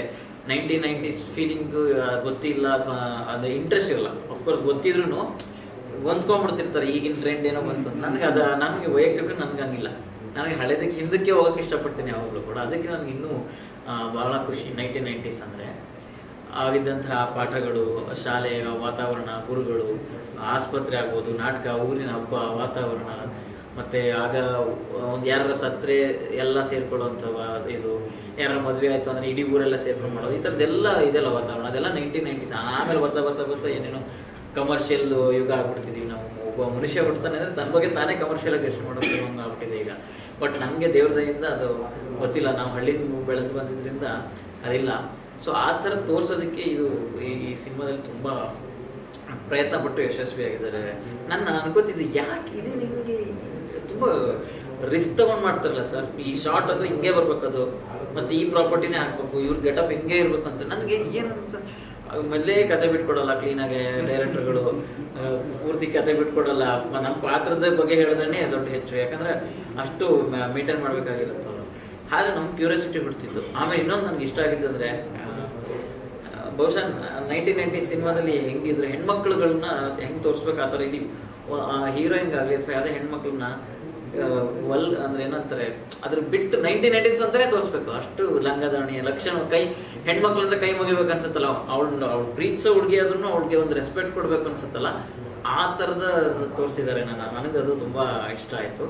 1990s ಫೀಲಿಂಗು ಗೊತ್ತಿಲ್ಲ, ಅಥವಾ ಅದು ಇಂಟ್ರೆಸ್ಟ್ ಇರಲ್ಲ. ಅಫ್ಕೋರ್ಸ್ ಗೊತ್ತಿದ್ರು ಹೊಂದ್ಕೊಂಡ್ಬಿಡ್ತಿರ್ತಾರೆ, ಈಗಿನ ಟ್ರೆಂಡ್ ಏನೋ ಬಂತು. ನನಗೆ ವೈಯಕ್ತಿಕ ನನಗೆ ಹಂಗಿಲ್ಲ. ನನಗೆ ಹಳೆದಕ್ಕೆ ಹಿಂದಕ್ಕೆ ಹೋಗೋಕ್ಕೆ ಇಷ್ಟಪಡ್ತೀನಿ ಯಾವಾಗಲೂ ಕೂಡ. ಅದಕ್ಕೆ ನನಗೆ ಇನ್ನೂ ಭಾಳ ಖುಷಿ. 1990s ಅಂದರೆ ಆಗಿದ್ದಂತಹ ಪಾಠಗಳು, ಶಾಲೆಯ ವಾತಾವರಣ, ಗುರುಗಳು, ಆಸ್ಪತ್ರೆ ಆಗ್ಬೋದು, ನಾಟಕ, ಊರಿನ ಹಬ್ಬ ವಾತಾವರಣ, ಮತ್ತು ಆಗ ಒಂದು ಯಾರ ಸತ್ತರೆ ಎಲ್ಲ ಸೇರ್ಕೊಳ್ಳೋವಂಥವ, ಇದು ಯಾರ ಮದುವೆ ಆಯಿತು ಅಂದರೆ ಇಡೀ ಊರೆಲ್ಲ ಸೇರ್ಕೊಂಡು ಮಾಡೋದು, ಈ ಥರದ್ದೆಲ್ಲ ಇದೆಲ್ಲ ವಾತಾವರಣ, ಅದೆಲ್ಲ 1990s. ಆಮೇಲೆ ಬರ್ತಾ ಏನೇನೋ ಕಮರ್ಷಿಯಲ್ ಯುಗ ಆಗ್ಬಿಡ್ತಿದ್ದೀವಿ ನಾವು. ಒಬ್ಬ ಮನುಷ್ಯ ಹುಡ್ತಾನೆ ಅಂದರೆ ತನ್ನ ಬಗ್ಗೆ ತಾನೇ ಕಮರ್ಷಿಯಲಾಗಿ ಎಷ್ಟು ಮಾಡೋದು ಹಂಗೆ ಆಗ್ಬಿಟ್ಟಿದೆ ಈಗ. ಬಟ್ ನಮಗೆ ದೇವ್ರ ದಯೆಯಿಂದ ಅದು ಗೊತ್ತಿಲ್ಲ, ನಾವು ಹಳ್ಳಿಯಿಂದ ಬೆಳೆದು ಬಂದಿದ್ದರಿಂದ ಅದಿಲ್ಲ. ಸೊ ಆ ಥರ ತೋರಿಸೋದಕ್ಕೆ ಇದು ಈ ಸಿನಿಮಾದಲ್ಲಿ ತುಂಬ ಪ್ರಯತ್ನ ಪಟ್ಟು ಯಶಸ್ವಿಯಾಗಿದ್ದಾರೆ. ನಾನು ಅನ್ಕೋತಿದ್ದೆ ಯಾಕೆ ಇದು ನಿಮಗೆ ತುಂಬ ರಿಸ್ಕ್ ತೊಗೊಂಡು ಮಾಡ್ತಾರಲ್ಲ ಸರ್, ಈ ಶಾರ್ಟ್ ಅಂದರೆ ಹಿಂಗೆ ಬರ್ಬೇಕದು, ಮತ್ತು ಈ ಪ್ರಾಪರ್ಟಿನೇ ಹಾಕ್ಬೇಕು, ಇವ್ರ ಗೆಟಪ್ ಹಿಂಗೆ ಇರ್ಬೇಕು ಅಂತ. ನನಗೆ ಏನಂತ ಮೊದಲೇ ಕತೆ ಬಿಟ್ಕೊಡಲ್ಲ ಕ್ಲೀನಾಗೆ ಡೈರೆಕ್ಟರ್ಗಳು, ಪೂರ್ತಿ ಕತೆ ಬಿಟ್ಕೊಡಲ್ಲ. ನಮ್ಮ ಪಾತ್ರದ ಬಗ್ಗೆ ಹೇಳಿದ್ರೇ ದೊಡ್ಡ ಹೆಚ್ಚು, ಯಾಕಂದರೆ ಅಷ್ಟು ಮೇಂಟೈನ್ ಮಾಡಬೇಕಾಗಿರುತ್ತೆ ಅವರು. ಆದರೆ ನಮ್ಗೆ ಕ್ಯೂರಿಯಾಸಿಟಿ ಬಿಡ್ತಿತ್ತು. ಆಮೇಲೆ ಇನ್ನೊಂದು ನನಗೆ ಇಷ್ಟ ಆಗಿದ್ದಂದರೆ, ಬಹುಶಃ 1990 ಸಿನಿಮಾದಲ್ಲಿ ಹೆಂಗಿದ್ರೆ ಹೆಣ್ಮಕ್ಳುಗಳನ್ನ ಹೆಂಗೆ ತೋರಿಸ್ಬೇಕು ಆ ಥರ, ಇಲ್ಲಿ ಹೀರೋಯಿನ್ಗಾಗಲಿ ಅಥವಾ ಯಾವುದೇ ಹೆಣ್ಮಕ್ಳನ್ನ ಅಂದರೆ ಏನಂತಾರೆ ಅದ್ರ ಬಿಟ್ಟು 1990s ಅಂತಲೇ ತೋರಿಸ್ಬೇಕು. ಅಷ್ಟು ಲಂಗದಾಣಿ ಲಕ್ಷಣ, ಹೆಣ್ಮಕ್ಳು ಅಂದರೆ ಕೈ ಮುಗಿಬೇಕು ಅನ್ಸುತ್ತಲ್ಲ, ಅವ್ಳು ಪ್ರೀತಿಸೋ ಹುಡುಗಿ ಆದ್ರೂ ಅವಳಿಗೆ ಒಂದು ರೆಸ್ಪೆಕ್ಟ್ ಕೊಡ್ಬೇಕು ಅನ್ಸುತ್ತಲ್ಲ, ಆ ಥರದ ತೋರಿಸಿದ್ದಾರೆ. ನನಗೆ ಅದು ತುಂಬ ಇಷ್ಟ ಆಯಿತು.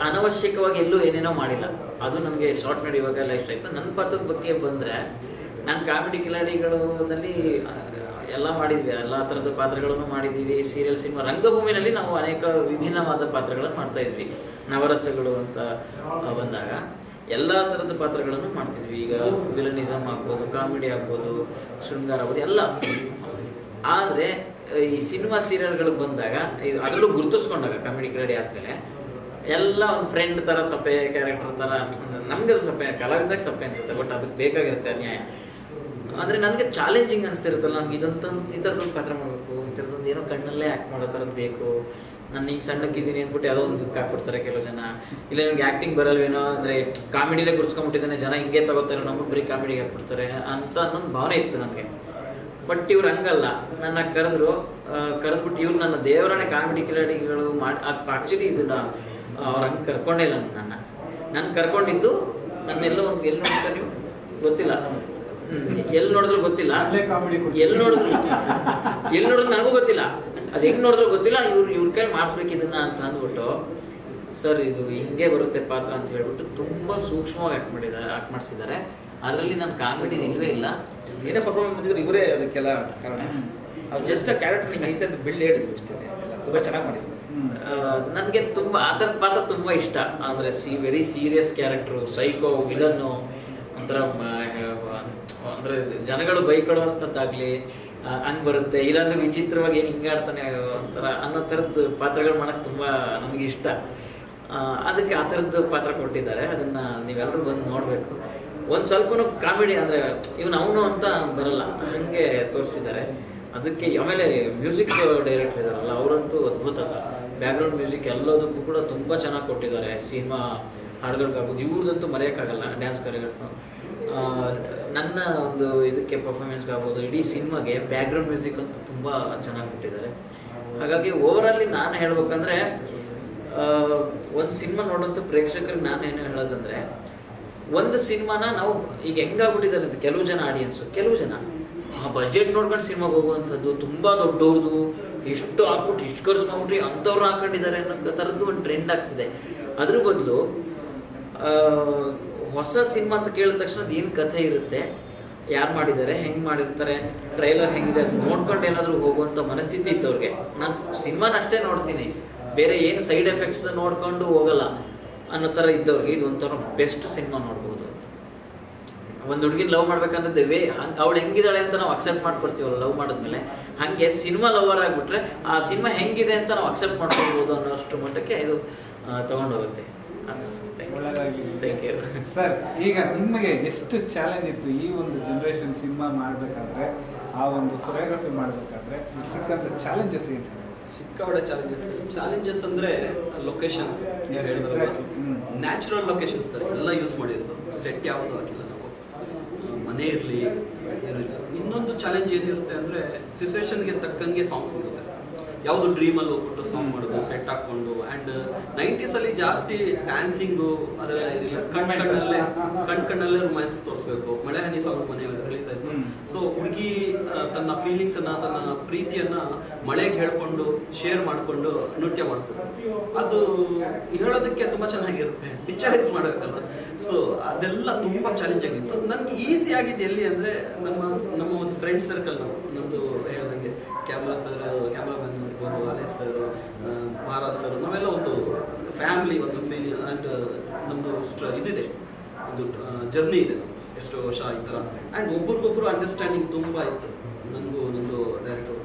ಅನವಶ್ಯಕವಾಗಿ ಎಲ್ಲೂ ಏನೇನೋ ಮಾಡಿಲ್ಲ, ಅದು ನನಗೆ ಶಾರ್ಟ್ ನಡೆಯುವಾಗೆಲ್ಲ ಇಷ್ಟ ಆಯಿತು. ನನ್ನ ಪಾತ್ರದ ಬಗ್ಗೆ ಬಂದರೆ, ನಾನು ಕಾಮಿಡಿ ಕಿಲಾಡಿಗಳಲ್ಲಿ ಎಲ್ಲ ಮಾಡಿದ್ವಿ, ಎಲ್ಲ ಥರದ ಪಾತ್ರಗಳನ್ನು ಮಾಡಿದ್ದೀವಿ. ಸೀರಿಯಲ್, ಸಿನಿಮಾ, ರಂಗಭೂಮಿನಲ್ಲಿ ನಾವು ಅನೇಕ ವಿಭಿನ್ನವಾದ ಪಾತ್ರಗಳನ್ನು ಮಾಡ್ತಾ ಇದ್ವಿ. ನವರಸಗಳು ಅಂತ ಬಂದಾಗ ಎಲ್ಲ ಥರದ ಪಾತ್ರಗಳನ್ನು ಮಾಡ್ತಿದ್ವಿ. ಈಗ ವಿಲನಿಸಮ್ ಆಗ್ಬೋದು, ಕಾಮಿಡಿ ಆಗ್ಬೋದು, ಶೃಂಗಾರ ಆಗ್ಬೋದು, ಎಲ್ಲ. ಆದರೆ ಈ ಸಿನಿಮಾ ಸೀರಿಯಲ್ಗಳಿಗೆ ಬಂದಾಗ, ಅದರಲ್ಲೂ ಗುರುತಿಸ್ಕೊಂಡಾಗ ಕಾಮಿಡಿ ಕಿಲಾಡಿ ಆದಮೇಲೆ ಎಲ್ಲ ಒಂದು ಫ್ರೆಂಡ್ ಥರ ಸಪ್ಪೆ ಕ್ಯಾರೆಕ್ಟರ್ ಥರ, ನಮ್ಗೆ ಅದು ಸಪ್ಪೆ, ಕಲಾವಿದಾಗ ಸಪ್ಪೆ ಅನ್ಸುತ್ತೆ, ಬಟ್ ಅದಕ್ಕೆ ಬೇಕಾಗಿರುತ್ತೆ ಅನ್ಯಾಯ. ಅಂದರೆ ನನಗೆ ಚಾಲೆಂಜಿಂಗ್ ಅನಿಸ್ತಿರುತ್ತಲ್ಲ, ನಮ್ಗೆ ಈ ಥರದೊಂದು ಪಾತ್ರ ಮಾಡಬೇಕು, ಈ ಥರದೊಂದು ಏನೋ ಕಣ್ಣಲ್ಲೇ ಆ್ಯಕ್ಟ್ ಮಾಡೋ ಥರದ್ದು ಬೇಕು. ನಾನು ಈಗ ಸಣ್ಣಕ್ಕಿದ್ದೀನಿ ಅಂದ್ಬಿಟ್ಟು ಯಾವುದೋ ಒಂದು ಇದಕ್ಕೆ ಹಾಕ್ಬಿಡ್ತಾರೆ ಕೆಲವು ಜನ. ಇಲ್ಲ ನನಗೆ ಆ್ಯಕ್ಟಿಂಗ್ ಬರಲ್ವೇನೋ, ಅಂದರೆ ಕಾಮಿಡಿಲೇ ಗುರ್ಸ್ಕೊಂಡ್ಬಿಟ್ಟಿದ್ದಾನೆ, ಜನ ಹಿಂಗೆ ತಗೋತಾರೆ, ನಮ್ಮ ಬರೀ ಕಾಮಿಡಿಗೆ ಹಾಕ್ಬಿಡ್ತಾರೆ ಅಂತ ಅನ್ನೊಂದು ಭಾವನೆ ಇತ್ತು ನನಗೆ. ಬಟ್ ಇವ್ರು ಹಂಗಲ್ಲ, ನನ್ನ ಕರೆದ್ಬಿಟ್ಟು ಇವ್ರು ನನ್ನ ದೇವರನೇ ಕಾಮಿಡಿ ಕಿಲಾಡಿಗಳು ಮಾಡಿ. ಆ್ಯಕ್ಚುಲಿ ಇದನ್ನ ಅವ್ರು ಹಂಗೆ ಕರ್ಕೊಂಡೇ ಇಲ್ಲ ನನ್ನ ಕರ್ಕೊಂಡಿದ್ದು. ನನ್ನೆಲ್ಲೋ ಒಂದು ಎಲ್ಲಿ ನೋಡ್ತಾರೆ ನೀವು ಗೊತ್ತಿಲ್ಲ, ಎಲ್ಲಿ ನೋಡಿದ್ರು ಗೊತ್ತಿಲ್ಲ, ಎಲ್ಲಿ ನೋಡಿದ್ರು ನನಗೂ ಗೊತ್ತಿಲ್ಲ, ಅದು ಹೆಂಗೆ ನೋಡಿದ್ರು ಗೊತ್ತಿಲ್ಲ. ಇವ್ರ ಕೈ ಮಾಡಿಸ್ಬೇಕು ಇದನ್ನ ಅಂತ ಅಂದ್ಬಿಟ್ಟು, ಸರ್ ಇದು ಹಿಂಗೆ ಬರುತ್ತೆ ಪಾತ್ರ ಅಂತ ಹೇಳ್ಬಿಟ್ಟು ತುಂಬ ಸೂಕ್ಷ್ಮವಾಗಿ ಆ್ಯಕ್ಟ್ ಮಾಡಿಸಿದ್ದಾರೆ. ಅದರಲ್ಲಿ ನನ್ನ ಕಾಮಿಡಿ ಇಲ್ವೇ ಇಲ್ಲ. ಏನೇ ಪರ್ಫಾರ್ಮೆನ್ಸ್ ಬಂದಿದ್ರು ಇವರೇ ಅದಕ್ಕೆಲ್ಲ ಕಾರಣ. ಅವ್ರು ಜಸ್ಟ್ ಆ ಕ್ಯಾರೆಕ್ಟರ್ ಹಿಂಗೆ ಐತೆ ಅಂತ ಬಿಲ್ಡ್ ಹೇಳಿದ್ರು ಅಷ್ಟೇ, ತುಂಬ ಚೆನ್ನಾಗಿ ಮಾಡಿದ್ರು. ನನಗೆ ತುಂಬ ಆ ಥರದ ಪಾತ್ರ ತುಂಬ ಇಷ್ಟ. ಅಂದರೆ very serious character, psycho, villain, ಒಂಥರ ಅಂದರೆ ಜನಗಳು ಬೈಕೊಡುವಂಥದ್ದಾಗಲಿ ಹಂಗೆ ಬರುತ್ತೆ. ಇಲ್ಲಾಂದರೆ ವಿಚಿತ್ರವಾಗಿ ಏನು ಹಿಂಗೆ ಆಡ್ತಾನೆ ಒಂಥರ ಅನ್ನೋ ಥರದ್ದು ಪಾತ್ರಗಳು ಮಾಡೋಕ್ಕೆ ತುಂಬ ನನಗೆ ಇಷ್ಟ. ಅದಕ್ಕೆ ಆ ಥರದ್ದು ಪಾತ್ರ ಕೊಟ್ಟಿದ್ದಾರೆ. ಅದನ್ನು ನೀವೆಲ್ಲರೂ ಬಂದು ನೋಡಬೇಕು. ಒಂದು ಸ್ವಲ್ಪನೂ ಕಾಮಿಡಿ ಅಂದರೆ ಅವನು ಅಂತ ಬರಲ್ಲ, ಹಾಗೆ ತೋರಿಸಿದ್ದಾರೆ. ಅದಕ್ಕೆ ಆಮೇಲೆ ಮ್ಯೂಸಿಕ್ ಡೈರೆಕ್ಟರ್ ಇದ್ದಾರಲ್ಲ, ಅವರಂತೂ ಅದ್ಭುತ ಸರ್. ಬ್ಯಾಕ್ಗ್ರೌಂಡ್ ಮ್ಯೂಸಿಕ್ ಎಲ್ಲದಕ್ಕೂ ಕೂಡ ತುಂಬ ಚೆನ್ನಾಗಿ ಕೊಟ್ಟಿದ್ದಾರೆ. ಸಿನಿಮಾ ಹಾಡುಗಳಿಗಾಗ್ಬೋದು, ಇವ್ರದಂತೂ ಮರೆಯೋಕ್ಕಾಗಲ್ಲ. ಡ್ಯಾನ್ಸ್ ಕೊರಿಯೋಗ್ರಾಫರ್ ನನ್ನ ಒಂದು ಇದಕ್ಕೆ ಪರ್ಫಾರ್ಮೆನ್ಸ್ಗಾಗ್ಬೋದು, ಇಡೀ ಸಿನಿಮಾಗೆ ಬ್ಯಾಕ್ಗ್ರೌಂಡ್ ಮ್ಯೂಸಿಕ್ ಅಂತೂ ತುಂಬ ಚೆನ್ನಾಗಿ ಕೊಟ್ಟಿದ್ದಾರೆ. ಹಾಗಾಗಿ ಓವರಾಲಿ ನಾನು ಹೇಳ್ಬೇಕಂದ್ರೆ, ಒಂದು ಸಿನಿಮಾ ನೋಡೋಂಥ ಪ್ರೇಕ್ಷಕರಿಗೆ ನಾನು ಏನು ಹೇಳೋದಂದರೆ, ಒಂದು ಸಿನಿಮಾನ ನಾವು ಈಗ ಹೆಂಗಾಗ್ಬಿಟ್ಟಿದ್ದಾರೆ ಅಂತ, ಕೆಲವು ಜನ ಆಡಿಯನ್ಸು, ಕೆಲವು ಜನ ಆ ಬಜೆಟ್ ನೋಡ್ಕೊಂಡು ಸಿನಿಮಾಗೆ ಹೋಗುವಂಥದ್ದು, ತುಂಬ ದೊಡ್ಡವ್ರದ್ದು ಇಷ್ಟು ಹಾಕ್ಬಿಟ್ಟು ಇಷ್ಟು ಖರ್ಚು ಮಾಡ್ಬಿಟ್ರಿ ಅಂಥವ್ರು ಹಾಕೊಂಡಿದ್ದಾರೆ ಅನ್ನೋ ಥರದ್ದು ಒಂದು ಟ್ರೆಂಡ್ ಆಗ್ತಿದೆ. ಅದ್ರ ಬದಲು ಹೊಸ ಸಿನಿಮಾ ಅಂತ ಕೇಳಿದ ತಕ್ಷಣ ಅದು ಏನು ಕಥೆ ಇರುತ್ತೆ, ಯಾರು ಮಾಡಿದ್ದಾರೆ, ಹೆಂಗೆ ಮಾಡಿರ್ತಾರೆ, ಟ್ರೈಲರ್ ಹೆಂಗಿದೆ ಅದು ನೋಡ್ಕೊಂಡು ಏನಾದರೂ ಹೋಗುವಂಥ ಮನಸ್ಥಿತಿ ಇದ್ದವ್ರಿಗೆ. ನಾನು ಸಿನಿಮಾನ ಅಷ್ಟೇ ನೋಡ್ತೀನಿ, ಬೇರೆ ಏನು ಸೈಡ್ ಎಫೆಕ್ಟ್ಸ್ ನೋಡ್ಕೊಂಡು ಹೋಗಲ್ಲ ಅನ್ನೋ ಥರ ಇದ್ದವ್ರಿಗೆ ಇದು ಒಂಥರ ಬೆಸ್ಟ್ ಸಿನಿಮಾ ನೋಡ್ಬೋದು. ಒಂದು ಹುಡುಗಿನ ಲವ್ ಮಾಡ್ಬೇಕಂದ್ರೆ ಅವಳು ಹೆಂಗಿದ್ದಾಳೆ ಅಂತ ನಾವು ಅಕ್ಸೆಪ್ಟ್ ಮಾಡ್ಕೊಡ್ತೀವಲ್ಲ ಲವ್ ಮಾಡಿದ್ಮೇಲೆ, ಹಾಗೆ ಸಿನಿಮಾ ಲವರ್ ಆಗಿಬಿಟ್ರೆ ಆ ಸಿನಿಮಾ ಹೆಂಗಿದೆ ಅಂತ ನಾವು ಅಕ್ಸೆಪ್ಟ್ ಮಾಡ್ಕೊಳ್ಬೋದು ಅನ್ನೋಷ್ಟು ಮಟ್ಟಕ್ಕೆ ಇದು ತಗೊಂಡೋಗುತ್ತೆ. Thank you sir. ಈಗ ನಿಮಗೆ ಎಷ್ಟು ಚಾಲೆಂಜ್ ಇತ್ತು ಈ ಒಂದು ಜನರೇಷನ್ ಸಿನಿಮಾ ಮಾಡಬೇಕಾದ್ರೆ, ಆ ಒಂದು ಕೊರಿಯೋಗ್ರಫಿ ಮಾಡಬೇಕಾದ್ರೆ ಸಿಕ್ಕಂಥ ಚಾಲೆಂಜಸ್ ಏನು ಸರ್? ಸಿಕ್ಕಾಪಟ್ಟೆ ಚಾಲೆಂಜಸ್ ಅಂದರೆ ಲೊಕೇಶನ್ಸ್, ನ್ಯಾಚುರಲ್ ಲೊಕೇಶನ್ಸ್ ಎಲ್ಲ ಯೂಸ್ ಮಾಡಿರೋದು, ಸೆಟ್ ಯಾವುದು ಹಾಕಿಲ್ಲ ನಾವು, ಮನೆ ಇರಲಿ ಏನಿಲ್ಲ. ಇನ್ನೊಂದು ಚಾಲೆಂಜ್ ಏನಿರುತ್ತೆ ಅಂದರೆ ಸಿಚುವೇಶನ್ಗೆ ತಕ್ಕಂಗೆ ಸಾಂಗ್ಸ್ ಇರುತ್ತೆ. ಯಾವುದು ಡ್ರೀಮಲ್ಲಿ ಹೋಗ್ಬಿಟ್ಟು ಸಾಂಗ್ ಮಾಡೋದು ಸೆಟ್ ಹಾಕೊಂಡು. ಆ್ಯಂಡ್ 90s ಅಲ್ಲಿ ಜಾಸ್ತಿ ಡ್ಯಾನ್ಸಿಂಗು ಅದೆಲ್ಲ ಇದಿಲ್ಲ, ಕಣ್ಣಲ್ಲೇ ರೊಮ್ಯಾನ್ಸ್ ತೋರಿಸ್ಬೇಕು. ಮಳೆ ಹನಿ ಸಾಂಗ್ ಮನೆಯಲ್ಲಿ ರಿಲೀಸ್ ಆಯ್ತು. ಸೊ ಹುಡುಗಿ ತನ್ನ ಫೀಲಿಂಗ್ಸ್ ಅನ್ನ, ತನ್ನ ಪ್ರೀತಿಯನ್ನ ಮಳೆಗೆ ಹೇಳ್ಕೊಂಡು ಶೇರ್ ಮಾಡಿಕೊಂಡು ನೃತ್ಯ ಮಾಡಿಸ್ಬೇಕು. ಅದು ಹೇಳೋದಕ್ಕೆ ತುಂಬಾ ಚೆನ್ನಾಗಿರುತ್ತೆ, ಪಿಕ್ಚರೈಸ್ ಮಾಡಬೇಕಲ್ಲ. ಸೊ ಅದೆಲ್ಲ ತುಂಬಾ ಚಾಲೆಂಜ್ ಆಗಿತ್ತು. ನನಗೆ ಈಸಿ ಆಗಿದ್ದು ಎಲ್ಲಿ ಅಂದ್ರೆ ನಮ್ಮ ಒಂದು ಫ್ರೆಂಡ್ ಸರ್ಕಲ್, ನಮ್ಮದು ಹೇಳ್ದಂಗೆ ಕ್ಯಾಮ್ರಾಮನ್ ಇರ್ಬೋದು, ಅಲೇಶ್ ಸರ್, ಮಹಾರಾಜ್ ಸರ್, ನಾವೆಲ್ಲ ಒಂದು ಫ್ಯಾಮಿಲಿ, ಒಂದು ಫೀಲಿಂಗ್. ಆ್ಯಂಡ್ ನಮ್ಮದು ಇದಿದೆ, ಒಂದು ಜರ್ನಿ ಇದೆ ಎಷ್ಟೋ ವರ್ಷ ಈ ಥರ. ಆ್ಯಂಡ್ ಒಬ್ರಿಗೊಬ್ರು ಅಂಡರ್ಸ್ಟ್ಯಾಂಡಿಂಗ್ ತುಂಬ ಇತ್ತು ನಂದು ಡೈರೆಕ್ಟರ್.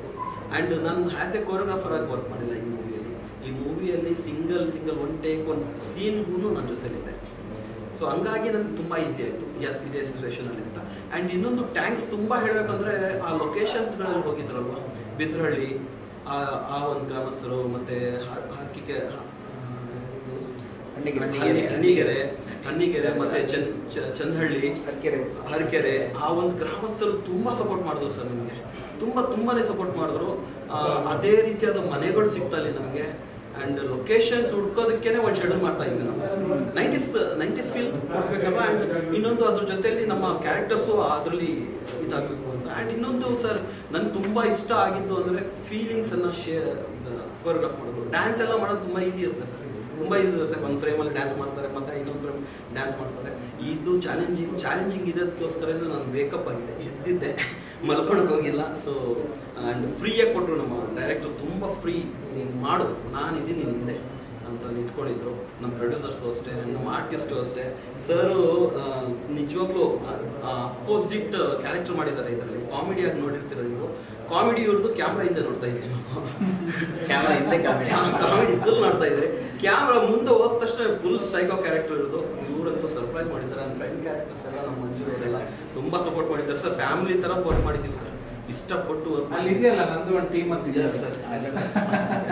ಆ್ಯಂಡ್ ನಾನು ಆ್ಯಸ್ ಎ ಕೊರಿಯೋಗ್ರಾಫರ್ ಆಗಿ ವರ್ಕ್ ಮಾಡಿಲ್ಲ ಈ ಮೂವಿಯಲ್ಲಿ ಸಿಂಗಲ್ ಒನ್ ಟೇಕ್ ಒಂದು ಸೀನ್ಗೂ ನನ್ನ ಜೊತೆಲಿದೆ. ಸೊ ಹಂಗಾಗಿ ನನಗೆ ತುಂಬ ಈಸಿ ಆಯಿತು, ಎಸ್ ಇದೇ ಸಿಚುವೇಷನಲ್ಲಿ ಅಂತ. ಆ್ಯಂಡ್ ಇನ್ನೊಂದು ಟ್ಯಾಂಕ್ಸ್ ತುಂಬ ಹೇಳಬೇಕಂದ್ರೆ ಆ ಲೊಕೇಶನ್ಸ್ಗಳಲ್ಲಿ ಹೋಗಿದ್ರಲ್ವ, ಬಿದ್ರಹಳ್ಳಿ, ಆ ಒಂದು ಗ್ರಾಮಸ್ಥರು, ಮತ್ತು ಹಣ್ಣಿಗೆರೆ ಮತ್ತೆ ಚನ್ನಹಳ್ಳಿ, ಹರಕೆರೆ, ಆ ಒಂದು ಗ್ರಾಮಸ್ಥರು ತುಂಬಾ ಸಪೋರ್ಟ್ ಮಾಡಿದ್ರು ಸರ್. ನಮಗೆ ತುಂಬಾನೇ ಸಪೋರ್ಟ್ ಮಾಡಿದ್ರು. ಅದೇ ರೀತಿಯಾದ ಮನೆಗಳು ಸಿಗ್ತಾ ಇಲ್ಲ ನಮಗೆ. ಅಂಡ್ ಲೊಕೇಶನ್ಸ್ ಹುಡ್ಕೋದಕ್ಕೇನೆ ಒಂದು ಶೆಡ್ಯೂಲ್ ಮಾಡ್ತಾ ಇದ್ವಿ ನಾವು. 90s feel ಕೊಡಿಸ್ಬೇಕಲ್ವ. ಅಂಡ್ ಇನ್ನೊಂದು ಅದ್ರ ಜೊತೆಯಲ್ಲಿ ನಮ್ಮ ಕ್ಯಾರೆಕ್ಟರ್ಸು ಅದರಲ್ಲಿ ಇದಾಗಬೇಕು ಅಂತ. ಅಂಡ್ ಇನ್ನೊಂದು ಸರ್ ನನ್ಗೆ ತುಂಬಾ ಇಷ್ಟ ಆಗಿದ್ದು ಅಂದ್ರೆ ಫೀಲಿಂಗ್ಸ್ ಅನ್ನ ಕೊರಿಯೋಗ್ರಾಫ್ ಮಾಡೋದು. ಡ್ಯಾನ್ಸ್ ಎಲ್ಲ ಮಾಡೋದು ತುಂಬಾ ಈಸಿ ಇರುತ್ತೆ ಸರ್, ತುಂಬ ಈಸಿ ಇರುತ್ತೆ. ಒಂದು ಫ್ರೇಮಲ್ಲಿ ಡ್ಯಾನ್ಸ್ ಮಾಡ್ತಾರೆ, ಮತ್ತೆ ಇನ್ನೊಂದು ಫ್ರೇಮ್ ಡ್ಯಾನ್ಸ್ ಮಾಡ್ತಾರೆ. ಇದು ಚಾಲೆಂಜಿಂಗ್ ಇರೋದಕ್ಕೋಸ್ಕರ ನಾನು ವೇಕಪ್ ಆಗಿದೆ, ಎದ್ದಿದ್ದೆ, ಮಲ್ಕೊಳಕ್ಕೆ ಹೋಗಿಲ್ಲ. ಸೊ ಆ್ಯಂಡ್ ಫ್ರೀಯಾಗಿ ಕೊಟ್ಟರು ನಮ್ಮ ಡೈರೆಕ್ಟರ್, ತುಂಬ ಫ್ರೀ, ನೀನು ಮಾಡು, ನಾನಿದ್ದೀನಿ ನಿಂದೆ ಅಂತ ನಿಂತ್ಕೊಂಡಿದ್ರು. ನಮ್ಮ ಪ್ರೊಡ್ಯೂಸರ್ಸು ಅಷ್ಟೇ, ನಮ್ಮ ಆರ್ಟಿಸ್ಟು ಅಷ್ಟೇ. ಸರು ನಿಜವಾಗ್ಲೂ ಅಪೋಸಿಟ್ ಕ್ಯಾರೆಕ್ಟರ್ ಮಾಡಿದ್ದಾರೆ ಇದರಲ್ಲಿ. ಕಾಮಿಡಿಯಾಗಿ ನೋಡಿರ್ತೀರ ನೀವು, ಕಾಮಿಡಿ ಇವ್ರದ್ದು ಕ್ಯಾಮ್ರಾ ಹಿಂದೆ ನೋಡ್ತಾ ಇದ್ದೀವಿ ನಾವು, ಕಾಮಿಡಿ ಫುಲ್ ನೋಡ್ತಾ ಇದ್ರೆ. ಕ್ಯಾಮ್ರಾ ಮುಂದೆ ಹೋದ ತಕ್ಷಣ ಫುಲ್ ಸೈಕೋ ಕ್ಯಾರೆಕ್ಟರ್ ಇರೋದು. ಇವರಂತೂ ಸರ್ಪ್ರೈಸ್ ಮಾಡಿದ್ದಾರೆ. ನನ್ನ ಫ್ರೆಂಡ್ ಕ್ಯಾರೆಕ್ಟರ್ಸ್ ಎಲ್ಲ, ನಮ್ಮ ಮಂಜು ಅವರೆಲ್ಲ ತುಂಬ ಸಪೋರ್ಟ್ ಮಾಡಿದ್ದಾರೆ ಸರ್. ಫ್ಯಾಮಿಲಿ ಥರ ವರ್ಕ್ ಮಾಡಿದ್ದೀವಿ ಸರ್, ಇಷ್ಟಪಟ್ಟು ಅಲ್ಲಿ ಇದೆಯಲ್ಲ ನಂದು ಒಂದು ಟೀಮ್ ಅಂತ ಇದೆ ಸರ್.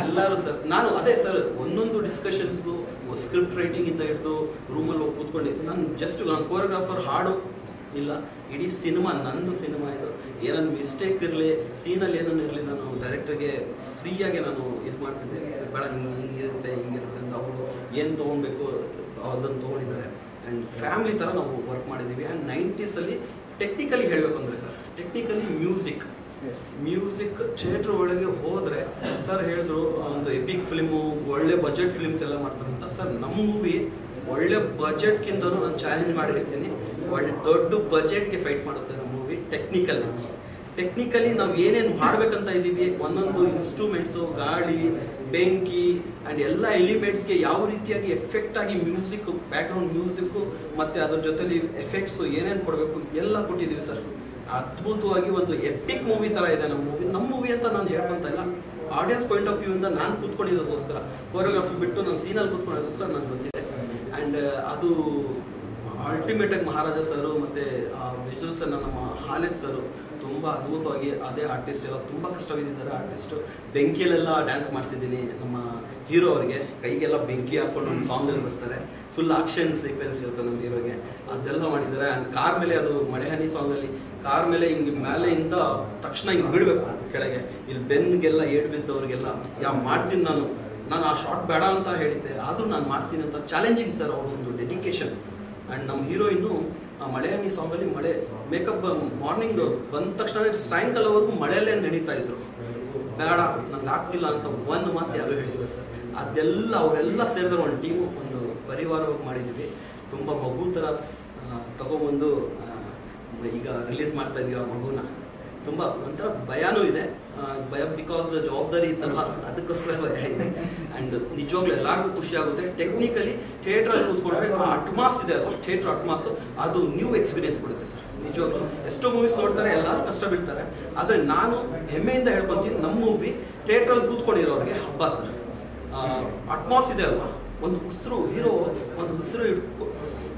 ಎಲ್ಲರೂ ಸರ್, ನಾನು ಅದೇ ಸರ್, ಒಂದೊಂದು ಡಿಸ್ಕಷನ್ಸ್ಗೂ ಸ್ಕ್ರಿಪ್ಟ್ ರೈಟಿಂಗ್ ಇಂದ ಹಿಡಿದು ರೂಮಲ್ಲಿ ಹೋಗಿ ಕೂತ್ಕೊಂಡಿದ್ದು. ನಾನು ಕೋರಿಯೋಗ್ರಾಫರ್ ಹಾಡು ಇಲ್ಲ, ಇಡೀ ಸಿನಿಮಾ ನಂದು ಸಿನಿಮಾ ಇದು. ಏನನ್ನು ಮಿಸ್ಟೇಕ್ ಇರಲಿ, ಸೀನಲ್ಲಿ ಏನನ್ನು ಇರಲಿ, ನಾನು ಡೈರೆಕ್ಟರ್ಗೆ ಫ್ರೀಯಾಗಿ ನಾನು ಇದು ಮಾಡ್ತಿದ್ದೆ. ಬೇಡ ಹಿಂಗಿರುತ್ತೆ ಅಂತ ಅವರು ಏನು ತೊಗೊಳ್ಬೇಕು ಅದನ್ನು ತೊಗೊಂಡಿದ್ದಾರೆ. ಆ್ಯಂಡ್ ಫ್ಯಾಮಿಲಿ ಥರ ನಾವು ವರ್ಕ್ ಮಾಡಿದ್ದೀವಿ. ಆ್ಯಂಡ್ 90s ಟೆಕ್ನಿಕಲಿ ಹೇಳಬೇಕು ಅಂದರೆ ಸರ್, ಟೆಕ್ನಿಕಲಿ ಮ್ಯೂಸಿಕ್ ಥಿಯೇಟ್ರ್ ಒಳಗೆ ಹೋದರೆ ಸರ್ ಹೇಳಿದ್ರು ಒಂದು ಎಪಿಕ್ ಫಿಲ್ಮು, ಒಳ್ಳೆ ಬಜೆಟ್ ಫಿಲ್ಮ್ಸ್ ಎಲ್ಲ ಮಾಡ್ತಾರೆ ಅಂತ. ಸರ್ ನಮ್ಮ ಮೂವಿ ಒಳ್ಳೆ ಬಜೆಟ್ಗಿಂತಲೂ ನಾನು ಚಾಲೆಂಜ್ ಮಾಡಿ ಹೇಳ್ತೀನಿ, ಒಳ್ಳೆ ದೊಡ್ಡ ಬಜೆಟ್ಗೆ ಫೈಟ್ ಮಾಡುತ್ತೆ ನಮ್ಮ ಮೂವಿ. ಟೆಕ್ನಿಕಲಿ ನಾವು ಏನೇನು ಮಾಡಬೇಕಂತ ಇದ್ದೀವಿ, ಒಂದೊಂದು ಇನ್ಸ್ಟ್ರೂಮೆಂಟ್ಸು, ಗಾಳಿ, ಬೆಂಕಿ ಆ್ಯಂಡ್ ಎಲ್ಲ ಎಲಿಮೆಂಟ್ಸ್ಗೆ ಯಾವ ರೀತಿಯಾಗಿ ಎಫೆಕ್ಟ್ ಆಗಿ ಮ್ಯೂಸಿಕ್, ಬ್ಯಾಕ್ಗ್ರೌಂಡ್ ಮ್ಯೂಸಿಕ್ಕು ಮತ್ತು ಅದ್ರ ಜೊತೆಲಿ ಎಫೆಕ್ಟ್ಸು ಏನೇನು ಕೊಡಬೇಕು ಎಲ್ಲ ಕೊಟ್ಟಿದ್ದೀವಿ ಸರ್. ಅದ್ಭುತವಾಗಿ ಒಂದು ಎಪಿಕ್ ಮೂವಿ ಥರ ಇದೆ ನಮ್ಮ ಮೂವಿ ಅಂತ ನಾನು ಹೇಳ್ಕೊತ ಇಲ್ಲ. ಆಡಿಯನ್ಸ್ ಪಾಯಿಂಟ್ ಆಫ್ ವ್ಯೂ ಇಂದ ನಾನು ಕೂತ್ಕೊಂಡಿರೋದಕ್ಕೋಸ್ಕರ, ಕೊರಿಯೋಗ್ರಫಿ ಬಿಟ್ಟು ನಾನು ಸೀನಲ್ಲಿ ಕೂತ್ಕೊಳ್ಳೋದಕ್ಕೋಸ್ಕರ ನನಗೆ ಗೊತ್ತಿದೆ. ಆ್ಯಂಡ್ ಅದು ಅಲ್ಟಿಮೇಟಾಗಿ ಮಹಾರಾಜ ಸರು ಮತ್ತು ವಿಜುವಲ್ಸನ್ನು ನಮ್ಮ ಹಾಲೇಶ್ ಸರು ತುಂಬ ಅದ್ಭುತವಾಗಿ, ಅದೇ ಆರ್ಟಿಸ್ಟ್ ಎಲ್ಲ ತುಂಬ ಕಷ್ಟವಿದ್ದಾರೆ ಆರ್ಟಿಸ್ಟು. ಬೆಂಕಿಯಲ್ಲೆಲ್ಲ ಡ್ಯಾನ್ಸ್ ಮಾಡಿಸಿದ್ದೀನಿ ನಮ್ಮ ಹೀರೋ ಅವ್ರಿಗೆ, ಕೈಗೆಲ್ಲ ಬೆಂಕಿ ಹಾಕ್ಕೊಂಡು ಒಂದು ಸಾಂಗಲ್ಲಿ ಬರ್ತಾರೆ, ಫುಲ್ ಆಕ್ಷನ್ ಸೀಕ್ವೆನ್ಸ್ ಇರುತ್ತೆ ನಮ್ಮ ಹೀರೋಗೆ, ಅದೆಲ್ಲ ಮಾಡಿದ್ದಾರೆ. ಆ್ಯಂಡ್ ಕಾರ್ ಮೇಲೆ, ಅದು ಮಳೆ ಹನಿ ಸಾಂಗಲ್ಲಿ ಕಾರ್ ಮೇಲೆ ಹಿಂಗೆ ಮೇಲೆಯಿಂದ ತಕ್ಷಣ ಹಿಂಗೆ ಬೀಳಬೇಕು ಕೆಳಗೆ, ಇಲ್ಲಿ ಬೆನ್ನಿಗೆಲ್ಲ ಏಟ್ ಬಿದ್ದವ್ರಿಗೆಲ್ಲ ಮಾಡ್ತೀನಿ ನಾನು ಆ ಶಾರ್ಟ್ ಬೇಡ ಅಂತ ಹೇಳಿದ್ದೆ, ಆದರೂ ನಾನು ಮಾಡ್ತೀನಿ ಅಂತ ಚಾಲೆಂಜಿಂಗ್ ಸರ್ ಅವ್ರೊಂದು ಡೆಡಿಕೇಶನ್. ಆ್ಯಂಡ್ ನಮ್ಮ ಹೀರೋಯಿನ್ನು ಮಳೆ ಹನಿ ಸಾಂಗಲ್ಲಿ ಮಳೆ ಮೇಕಪ್ ಮಾರ್ನಿಂಗ್ ಬಂದ ತಕ್ಷಣ ಸಾಯಂಕಾಲವರೆಗೂ ಮಳೆಯಲ್ಲೇ ನಡೀತಾ ಇದ್ರು. ಬೇಡ ನಂಗೆ ಆಗ್ತಿಲ್ಲ ಅಂತ ಒಂದು ಮಾತು ಯಾರು ಹೇಳಿಲ್ಲ ಸರ್. ಅದೆಲ್ಲ ಅವರೆಲ್ಲ ಸೇರಿದ್ರೆ ಒಂದು ಟೀಮು, ಒಂದು ಪರಿವಾರವಾಗಿ ಮಾಡಿದ್ವಿ. ತುಂಬ ಮಗು ಥರ ತಗೊಬಂದು ಈಗ ರಿಲೀಸ್ ಮಾಡ್ತಾ ಇದೀವಿ ಆ ಮಗುನ. ತುಂಬ ಒಂಥರ ಭಯನೂ ಇದೆ, ಭಯ ಬಿಕಾಸ್ ಜವಾಬ್ದಾರಿ ಇತ್ತಲ್ವ, ಅದಕ್ಕೋಸ್ಕರ ಭಯ ಇದೆ. ಆ್ಯಂಡ್ ನಿಜವಾಗ್ಲೂ ಎಲ್ಲರಿಗೂ ಖುಷಿ ಆಗುತ್ತೆ. ಟೆಕ್ನಿಕಲಿ ಥಿಯೇಟ್ರಲ್ಲಿ ಕೂತ್ಕೊಂಡ್ರೆ ಆ ಅಟ್ಮಾಸ್ ಇದೆ ಅಲ್ವ, ಥಿಯೇಟ್ರ್ ಅಟ್ಮಾಸು, ಅದು ನ್ಯೂ ಎಕ್ಸ್ಪೀರಿಯನ್ಸ್ ಕೊಡುತ್ತೆ ಸರ್. ನಿಜವಾಗ್ಲೂ ಎಷ್ಟೋ ಮೂವೀಸ್ ನೋಡ್ತಾರೆ, ಎಲ್ಲರೂ ಕಷ್ಟ ಬೀಳ್ತಾರೆ, ಆದರೆ ನಾನು ಹೆಮ್ಮೆಯಿಂದ ಹೇಳ್ಕೊತೀನಿ, ನಮ್ಮ ಮೂವಿ ಥಿಯೇಟ್ರಲ್ಲಿ ಕೂತ್ಕೊಂಡಿರೋರಿಗೆ ಹಬ್ಬ ಸರ್. ಅಟ್ಮಾಸ್ ಇದೆ ಅಲ್ವಾ, ಒಂದು ಉಸಿರು ಹೀರೋ ಒಂದು ಉಸಿರು ಇಟ್ಕೊ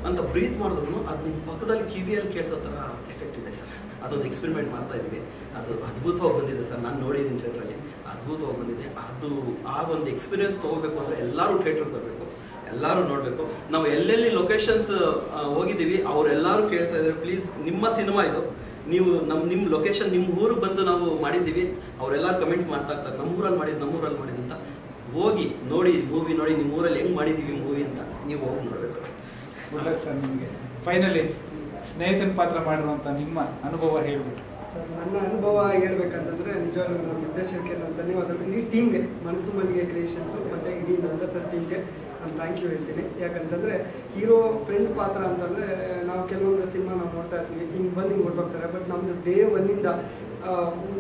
ಅಂತ ಬ್ರೀತ್ ಮಾಡಿದ್ರು ಅದು ನಿಮ್ಮ ಪಕ್ಕದಲ್ಲಿ ಕಿವಿಯಲ್ಲಿ ಕೇಳಿಸೋ ಥರ ಎಫೆಕ್ಟ್ ಇದೆ ಸರ್. ಅದೊಂದು ಎಕ್ಸ್ಪೆರಿಮೆಂಟ್ ಮಾಡ್ತಾ ಇದ್ವಿ, ಅದು ಅದ್ಭುತವಾಗಿ ಬಂದಿದೆ ಸರ್. ನಾನು ನೋಡಿದ್ದೀನಿ ಥಿಯೇಟ್ರಲ್ಲಿ, ಅದ್ಭುತವಾಗಿ ಬಂದಿದೆ. ಅದು ಆ ಒಂದು ಎಕ್ಸ್ಪೀರಿಯನ್ಸ್ ತೊಗೋಬೇಕು ಅಂದರೆ ಎಲ್ಲರೂ ಥಿಯೇಟ್ರಿಗೆ ಬರಬೇಕು, ಎಲ್ಲರೂ ನೋಡಬೇಕು. ನಾವು ಎಲ್ಲೆಲ್ಲಿ ಲೊಕೇಶನ್ಸ್ ಹೋಗಿದ್ದೀವಿ ಅವರೆಲ್ಲರೂ ಕೇಳ್ತಾ ಇದ್ದಾರೆ, ಪ್ಲೀಸ್ ನಿಮ್ಮ ಸಿನಿಮಾ ಇದು, ನೀವು ನಿಮ್ಮ ಲೊಕೇಶನ್ ನಿಮ್ಮ ಊರಿಗೆ ಬಂದು ನಾವು ಮಾಡಿದ್ದೀವಿ, ಅವರೆಲ್ಲರೂ ಕಮೆಂಟ್ ಮಾಡ್ತಾ ಇರ್ತಾರೆ ನಮ್ಮ ಊರಲ್ಲಿ ಮಾಡಿದ್ದು ಅಂತ. ಹೋಗಿ ನೋಡಿ ಮೂವಿ ನೋಡಿ, ನಿಮ್ಮ ಊರಲ್ಲಿ ಹೆಂಗೆ ಮಾಡಿದ್ದೀವಿ ಮೂವಿ ಅಂತ ನೀವು ಹೋಗಿ ನೋಡಬೇಕು. ಒಳ್ಳೆಯದು ಸರ್. ನಿಮಗೆ ಫೈನಲಿ ಸ್ನೇಹಿತನ ಪಾತ್ರ ಮಾಡಿರುವಂಥ ನಿಮ್ಮ ಅನುಭವ ಹೇಳ್ಬಿಟ್ಟು. ಸರ್ ನನ್ನ ಅನುಭವ ಹೇಳ್ಬೇಕಂತಂದರೆ ನಿಜವಾಗ್ಲೂ ನಮ್ಮ ನಿರ್ದೇಶಕರಿಗೆ ನಾನು ಧನ್ಯವಾದಗಳು. ಇಡೀ ಟೀಮ್ಗೆ, ಮನಸ್ಸು ಮಲ್ಲಿಗೆ ಕ್ರಿಯೇಷನ್ಸು ಮತ್ತು ಇಡೀ ನಂದ ಸರ್ ಟೀಮ್ಗೆ ನಾನು ಥ್ಯಾಂಕ್ ಯು ಹೇಳ್ತೀನಿ. ಯಾಕಂತಂದರೆ ಹೀರೋ ಫ್ರೆಂಡ್ ಪಾತ್ರ ಅಂತಂದರೆ ನಾವು ಕೆಲವೊಂದು ಸಿನಿಮಾ ನಾವು ನೋಡ್ತಾ ಇರ್ತೀವಿ, ಹಿಂಗೆ ಬಂದು ಹಿಂಗೆ ಹೊರಟೋಗ್ತಾರೆ. ಬಟ್ ನಮ್ಮದು ಡೇ ಒನ್ನಿಂದ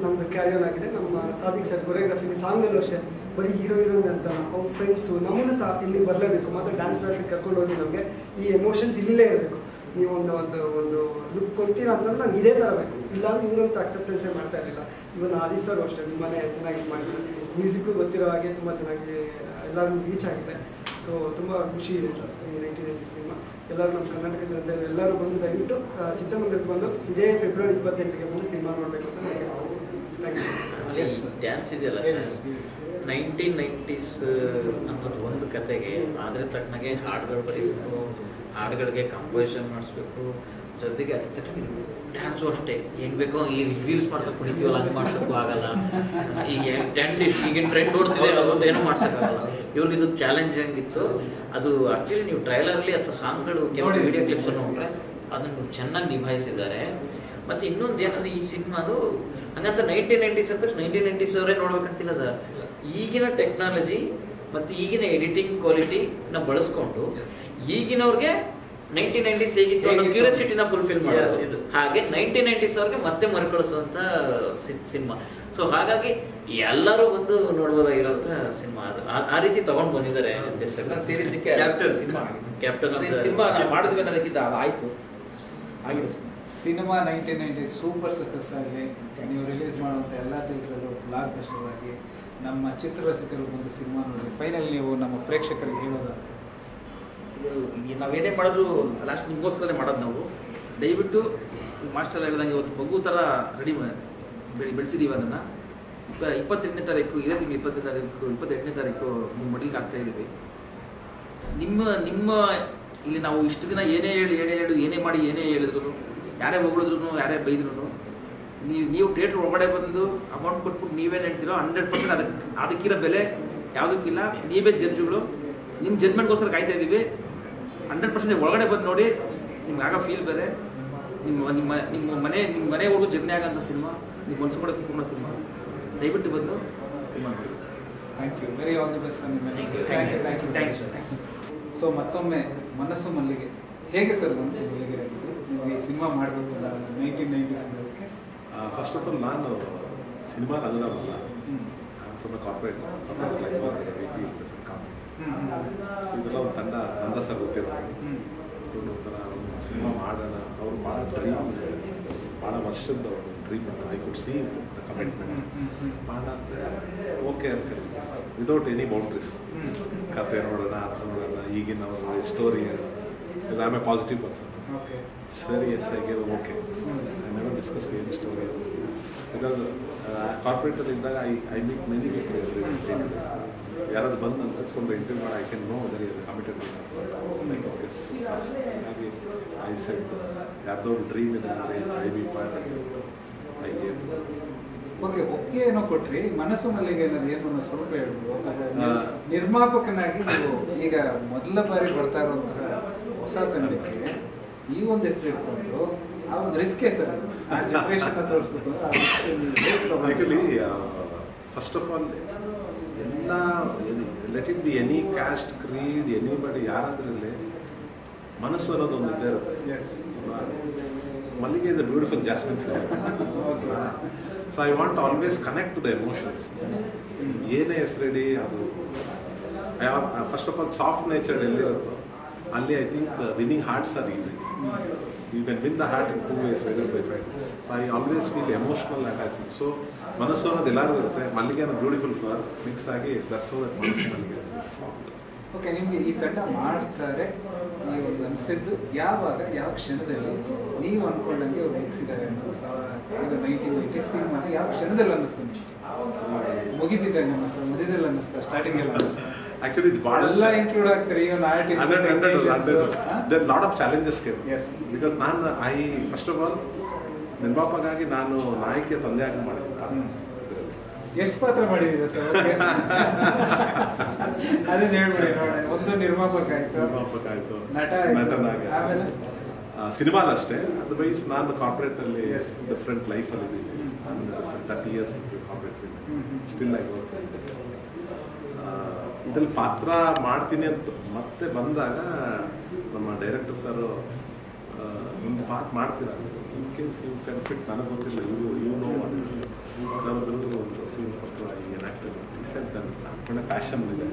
ನಮ್ಮದು ಕ್ಯಾರಿಯರ್ ಆಗಿದೆ. ನಮ್ಮ ಸಾದಿಕ್ ಸರ್ ಕೊರಿಯೋಗ್ರಫಿ ಸಾಂಗಲ್ಲೂ ಅಷ್ಟೇ ಬರೀ ಹೀರೋಯಿನ್ ಅಂತ ಅವ್ರ ಫ್ರೆಂಡ್ಸು ನಮ್ಮನ್ನು ಸಹ ಇಲ್ಲಿ ಬರಲೇಬೇಕು, ಮತ್ತು ಡ್ಯಾನ್ಸ್ ಕ್ಲಾಸಿಗೆ ಕರ್ಕೊಂಡು ಹೋಗಿ ನಮಗೆ ಈ ಎಮೋಷನ್ಸ್ ಇಲ್ಲೇ ಇರಬೇಕು. ನೀವು ಒಂದು ಲುಕ್ ಕೊಡ್ತೀರಾ ಅಂತಂದ್ರೆ ನಂಗೆ ಇದೇ ಥರ ಬೇಕು, ಇಲ್ಲಾಂದ್ರೆ ಇವರಂತೂ ಅಕ್ಸೆಪ್ಟೆನ್ಸೇ ಮಾಡ್ತಾ ಇರಲಿಲ್ಲ. ಇವನ್ ಆದಿ ಸರ್ ಅಷ್ಟೇ ತುಂಬಾ ಚೆನ್ನಾಗಿ ಮಾಡಿದ್ದಾರೆ. ಮ್ಯೂಸಿಕ್ಕು ಗೊತ್ತಿರೋ ಹಾಗೆ ತುಂಬ ಚೆನ್ನಾಗಿ ಎಲ್ಲರಿಗೂ ರೀಚ್ ಆಗಿದೆ. ಸೊ ತುಂಬ ಖುಷಿ ಇದೆ ಸರ್ ಈ 1990 ಸಿನಿಮಾ. ಎಲ್ಲರೂ ನಮ್ಮ ಕರ್ನಾಟಕ ಜನತೆ ಎಲ್ಲರೂ ಬಂದು ದಯವಿಟ್ಟು ಚಿತ್ರಮಂದಿರಕ್ಕೆ ಬಂದು ಇದೇ ಫೆಬ್ರವರಿ 28ಗೆ ಬಂದು ಸಿನಿಮಾ ನೋಡಬೇಕು ಅಂತ ನನಗೆ ಥ್ಯಾಂಕ್ ಯು. ಡ್ಯಾನ್ಸ್ ಇದೆಯಲ್ಲ ಸರ್, 1990s ಅನ್ನೋದು ಒಂದು ಕತೆಗೆ ಅದ್ರ ತಕ್ಕನಾಗೆ ಹಾಡುಗಳು ಬರೀಬೇಕು, ಹಾಡುಗಳಿಗೆ ಕಂಪೋಸಿಷನ್ ಮಾಡಿಸ್ಬೇಕು, ಜೊತೆಗೆ ಅದ್ರ ತಕ್ಕನಾಗಿ ಡ್ಯಾನ್ಸು ಅಷ್ಟೇ ಹೆಂಗೆ ಬೇಕೋ ಈ ರೀಲ್ಸ್ ಮಾಡ್ಸೋಕೆ ಕುಡಿತೀವಲ್ಲ ಹಂಗೆ ಮಾಡ್ಸೋಕ್ಕೂ ಆಗಲ್ಲ. ಈಗ ಈಗಿನ ಟ್ರೆಂಡ್ ಓಡ್ತಿದೆ ಏನೂ ಮಾಡ್ಸೋಕ್ಕಾಗಲ್ಲ. ಇವ್ರಿಗೆ ಇದು ಚಾಲೆಂಜ್ ಹೆಂಗಿತ್ತು ಅದು ಆ್ಯಕ್ಚುಲಿ ನೀವು ಟ್ರೈಲರ್ಲಿ ಅಥವಾ ಸಾಂಗ್ಗಳು ಕೆಲವು ವಿಡಿಯೋ ಕ್ಲಿಪ್ಸ್ ನೋಡ್ರೆ ಅದನ್ನು ಚೆನ್ನಾಗಿ ನಿಭಾಯಿಸಿದ್ದಾರೆ. ಮತ್ತು ಇನ್ನೊಂದು ಏನಂದ್ರೆ ಈ ಸಿನಿಮಾದು ಹಂಗಂತ 1990s ಅಂತ 1990s ಅವರೇ ನೋಡ್ಬೇಕಂತಿಲ್ಲ ಸರ್. ಈಗಿನ ಟೆಕ್ನಾಲಜಿ ಮತ್ತು ಈಗಿನ ಎಡಿಟಿಂಗ್ ಕ್ವಾಲಿಟಿನ ಬಳಸ್ಕೊಂಡು ಈಗಿನವ್ರಿಗೆ 1990s ಹೇಗಿತ್ತು ಅನ್ನೋ ಕ್ಯೂರಿಯಾಸಿಟಿನ ಫುಲ್ಫಿಲ್ ಮಾಡೋದು. ಹಾಗೆ 1990s ಅವ್ರಿಗೆ ಮತ್ತೆ ಮರುಕಳಿಸುವಂತ ಸಿನಿಮಾ. ಸೊ ಹಾಗಾಗಿ ಎಲ್ಲರೂ ಬಂದು ನೋಡ್ಬೋದಾಗಿರೋಂಥ ಸಿನಿಮಾ ಅದು. ಆ ರೀತಿ ತಗೊಂಡು ಬಂದಿದ್ದಾರೆ ಸೇರಿದ್ದಕ್ಕೆ ಕ್ಯಾಪ್ಟನ್ ಸಿನಿಮಾ ಮಾಡಿದ್ವಿ ಅನ್ನೋದಕ್ಕಿಂತ ಅದಾಯಿತು ಆಗಿದೆ ಸಿನಿಮಾ 1990 ಸೂಪರ್ ಸಕ್ಸಸ್ ಆಗಲಿ. ನೀವು ರಿಲೀಸ್ ಮಾಡುವಂಥ ಎಲ್ಲ ಥಿಯೇಟ್ರಲ್ಲೂ ಬ್ಲಾಕ್ ಬಸ್ಟರ್ ಆಗಿ ನಮ್ಮ ಚಿತ್ರರಸಿಕರು ಬಂದು ಸಿನಿಮಾ ನೋಡಿ. ಫೈನಲ್ ನೀವು ನಮ್ಮ ಪ್ರೇಕ್ಷಕರಿಗೆ ಹೇಳೋದು, ಇದು ನಾವೇನೇ ಮಾಡಿದ್ರು ಲಾಸ್ಟ್ ನಿಮಗೋಸ್ಕರನೇ ಮಾಡೋದು. ನಾವು ದಯವಿಟ್ಟು ಮಾಸ್ಟರ್ ಹೇಳ್ದಂಗೆ ಒಂದು ಮಗು ಥರ ರೆಡಿ ಬೆಳೆಸಿದ್ದೀವಿ ಅದನ್ನು. 28ನೇ ತಾರೀಕು ಇದೇ ತಿಂಗಳು 28ನೇ ತಾರೀಕು ನಿಮ್ಮ ಮಡಿಲಿಗೆ ಆಗ್ತಾ ಇದ್ದೀವಿ. ನಿಮ್ಮ ಇಲ್ಲಿ ನಾವು ಇಷ್ಟು ದಿನ ಏನೇ ಹೇಳು ಏನೇ ಮಾಡಿ ಏನೇ ಹೇಳಿದ್ರು, ಯಾರೇ ಹೊಗಳಿದ್ರು ಯಾರೇ ಬೈದ್ರು, ನೀವು ಥಿಯೇಟ್ರ್ ಒಳಗಡೆ ಬಂದು ಅಮೌಂಟ್ ಕೊಟ್ಬಿಟ್ಟು ನೀವೇನು ಹೇಳ್ತೀರೋ 100% ಅದಕ್ಕಿರೋ ಬೆಲೆ ಯಾವುದಕ್ಕಿಲ್ಲ. ನೀವೇ ಜಡ್ಜ್ಗಳು, ನಿಮ್ಮ ಜಡ್ಜ್ಮೆಂಟ್ಗೋಸ್ಕರ ಕಾಯ್ತಾ ಇದ್ದೀವಿ. 100% ಒಳಗಡೆ ಬಂದು ನೋಡಿ, ನಿಮ್ಗೆ ಆಗ ಫೀಲ್ ಬೇರೆ. ನಿಮ್ಮ ಮನೆವರೆಗೂ ಜರ್ನಿ ಆಗೋಂಥ ಸಿನಿಮಾ, ನಿಮ್ಮ ಮನಸ್ಸು ಕೂಡ ಕೂತ್ಕೊಳ್ಳೋ ಸಿನಿಮಾ. ದಯವಿಟ್ಟು ಬಂದು ಸಿನಿಮಾ ನೋಡಿ. Thank you, very all the best. Thank you sir. So ಮತ್ತೊಮ್ಮೆ ಮನಸ್ಸು ಮಲ್ಲಿಗೆ ಹೇಗೆ ಸರ್ ಮನಸ್ಸು ಮಲ್ಲಿಗೆ ನಿಮಗೆ ಈ ಸಿನಿಮಾ ಮಾಡಬೇಕು 1990s ಅನ್ನೋದಕ್ಕೆ? ಫಸ್ಟ್ ಆಫ್ ಆಲ್ ನಾನು ಸಿನಿಮಾ ರಂಗದವಲ್ಲ, ಫ್ರಮ್ ಎ ಕಾರ್ಪೊರೇಟ್ ಸೊ ಇದೆಲ್ಲ ಒಂದು ತಂಡ ನಂದ ಸರ್ ಗೊತ್ತಿರೋ ಒಂಥರ ಸಿನಿಮಾ ಮಾಡೋಣ. ಅವರು ಭಾಳ ಭಾಳ ವರ್ಷದ ಒಂದು ಡ್ರೀಮ್ ಅಂತ I could see the commitment ಮಾಡಾದ್ರೆ ಓಕೆ ಅಂತ ಹೇಳಿ ವಿದೌಟ್ ಎನಿ ಬೌಂಡ್ರೀಸ್. ಕತೆ ನೋಡೋಣ, ಅರ್ಥ ನೋಡೋಣ, ಈಗಿನ ಅವ್ರ story. I am a positive person. ಸರಿ, yes I gave okay. I never discuss ಏನು ಸ್ಟೋರಿ ಅದು. ಬಿಕಾಸ್ ಕಾರ್ಪೊರೇಟಲ್ಲಿ ಇದ್ದಾಗ ಐ ಮೀಟ್ ಮೆನಿ ಪೀಪಲ್. ಯಾರಾದ್ರು ಬಂದು ಅಂತ ಕಟ್ಕೊಂಡು ಇಂಟರ್ವ್ಯೂ ಮಾಡಿ I can know there is a committed like okay fast. ಹಾಗೆ ಐ ಸೆಟ್ ಯಾರ್ದೋ ಒಂದು ಡ್ರೀಮ್ ಇದೆ ಅಂದರೆ I be part I gave. Okay, ಒಪ್ಪಿಗೆ ಏನೋ ಕೊಟ್ರಿ. ಮನಸ್ಸು ಮಲ್ಲಿಗೆ ಅನ್ನೋದು ಏನು ಅನ್ನೋ ಸ್ವಲ್ಪ ಹೇಳ್ಬೋದು. ನಿರ್ಮಾಪಕನಾಗಿ ನೀವು ಈಗ ಮೊದಲ ಬಾರಿ ಬರ್ತಾ ಇರುವಂತಹ ಹೊಸ ತಂಡಕ್ಕೆ ಈ ಒಂದು ಹೆಸರು ಇಟ್ಕೊಂಡು ಆ ಒಂದು ರಿಸ್ಕೇ ಸರ್. ಆ ಜನರೇಷನ್ ತೋರಿಸ್ಬಿಟ್ಟು ಆ್ಯಕ್ಚುಲಿ ಫಸ್ಟ್ ಆಫ್ ಆಲ್ ಎಲ್ಲ let it be any caste, creed, anybody ಯಾರಾದ್ರಲ್ಲಿ ಮನಸ್ಸು ಅನ್ನೋದು ಒಂದು ಇದ್ದೇ ಇರುತ್ತೆ. ಮಲ್ಲಿಗೆ is a beautiful jasmine flavour. So I want always connect to the emotions. ಏನೇ ಹೆಸರಿಡಿ ಅದು first of all soft natured ಎಲ್ಲಿರುತ್ತೋ ಅಲ್ಲಿ I think winning hearts are easy. You can win the heart in 2 ways, whether by fight. So I always feel emotional and I think so ಮನಸ್ಸು ಅನ್ನೋದು ಎಲ್ಲರಿಗೂ ಇರುತ್ತೆ. ಮಲ್ಲಿಗೆ ಅನ್ನೋ ಬ್ಯೂಟಿಫುಲ್ ಫ್ಲವರ್ ಮಿಕ್ಸ್ ಆಗಿ that's how that ಮನಸ್ಸು ಮಲ್ಲಿಗೆ. Okay, ನಿಮಗೆ ಈ ತಂಡ ಮಾಡ್ತಾರೆ ಈ ಒಂದು ಅನಿಸಿದ್ದು ಯಾವಾಗ, ಯಾವ ಕ್ಷಣದಲ್ಲಿ ನೀವು ಅಂದ್ಕೊಂಡಂಗೆ ಅವ್ರು ಮುಗಿಸಿದ್ದಾರೆ ಅನ್ನೋದು 1990 ಸಿನಿಮಾ ಯಾವ ಕ್ಷಣದಲ್ಲಿ ಅನ್ನಿಸ್ತು? ಮುಗಿದಿದ್ದಾಗ ಅನ್ನಿಸ್ತಾ, ಮಧ್ಯದಲ್ಲಿ ಅನ್ನಿಸ್ತಾ, ಸ್ಟಾರ್ಟಿಂಗಲ್ಲಿ ಅನ್ನಿಸ್ತಾ? Actually, it's bad. ಎಲ್ಲ ಇನ್ಕ್ಲೂಡ್ ಆಗ್ತಾರೆ. ಇವನ್ artist there are lot of challenges came. Yes. Because first of all, ನಿರ್ಮಾಪಕನಾಗಿ ನಾನು ನಾಯಕಿಯ ತಂದೆಯಾಗಿ ಮಾಡಿದ್ದೆ ಪಾತ್ರ. ಎಷ್ಟು ಪಾತ್ರ ಮಾಡಿದ್ದೀರಾ ಸರ್? ಅದನ್ನ ಹೇಳ್ಬಿಡಿ ನೋಡೋಣ. ಒಂದು ನಿರ್ಮಾಪಕ ಆಯ್ತು, ನಟ ಆಯ್ತು, ನಟನಾಗಿ ಆಮೇಲೆ ಸಿನಿಮಾದಷ್ಟೇ. ಅದರ್ವೈಸ್ ನಾನು ಕಾರ್ಪೊರೇಟಲ್ಲಿ ಡಿಫ್ರೆಂಟ್ ಲೈಫಲ್ಲಿ ಇದ್ದೀನಿ. 30 years corporate field. Still I work. ಇದ್ರಲ್ಲಿ ಪಾತ್ರ ಮಾಡ್ತೀನಿ ಅಂತ ಮತ್ತೆ ಬಂದಾಗ ನಮ್ಮ ಡೈರೆಕ್ಟರ್ ಸರ್ ಒಂದು ಪಾತ್ರ ಮಾಡ್ತೀರ in case you can fit, ನನಗೆ ಗೊತ್ತಿಲ್ಲ, ಯು ನೋ ಒಂದು ಸೀನ್ ಕೊಟ್ಟರು ಏನಾಗ್ತದೆ ನನ್ನ ಪ್ಯಾಷನ್ ಇದೆ,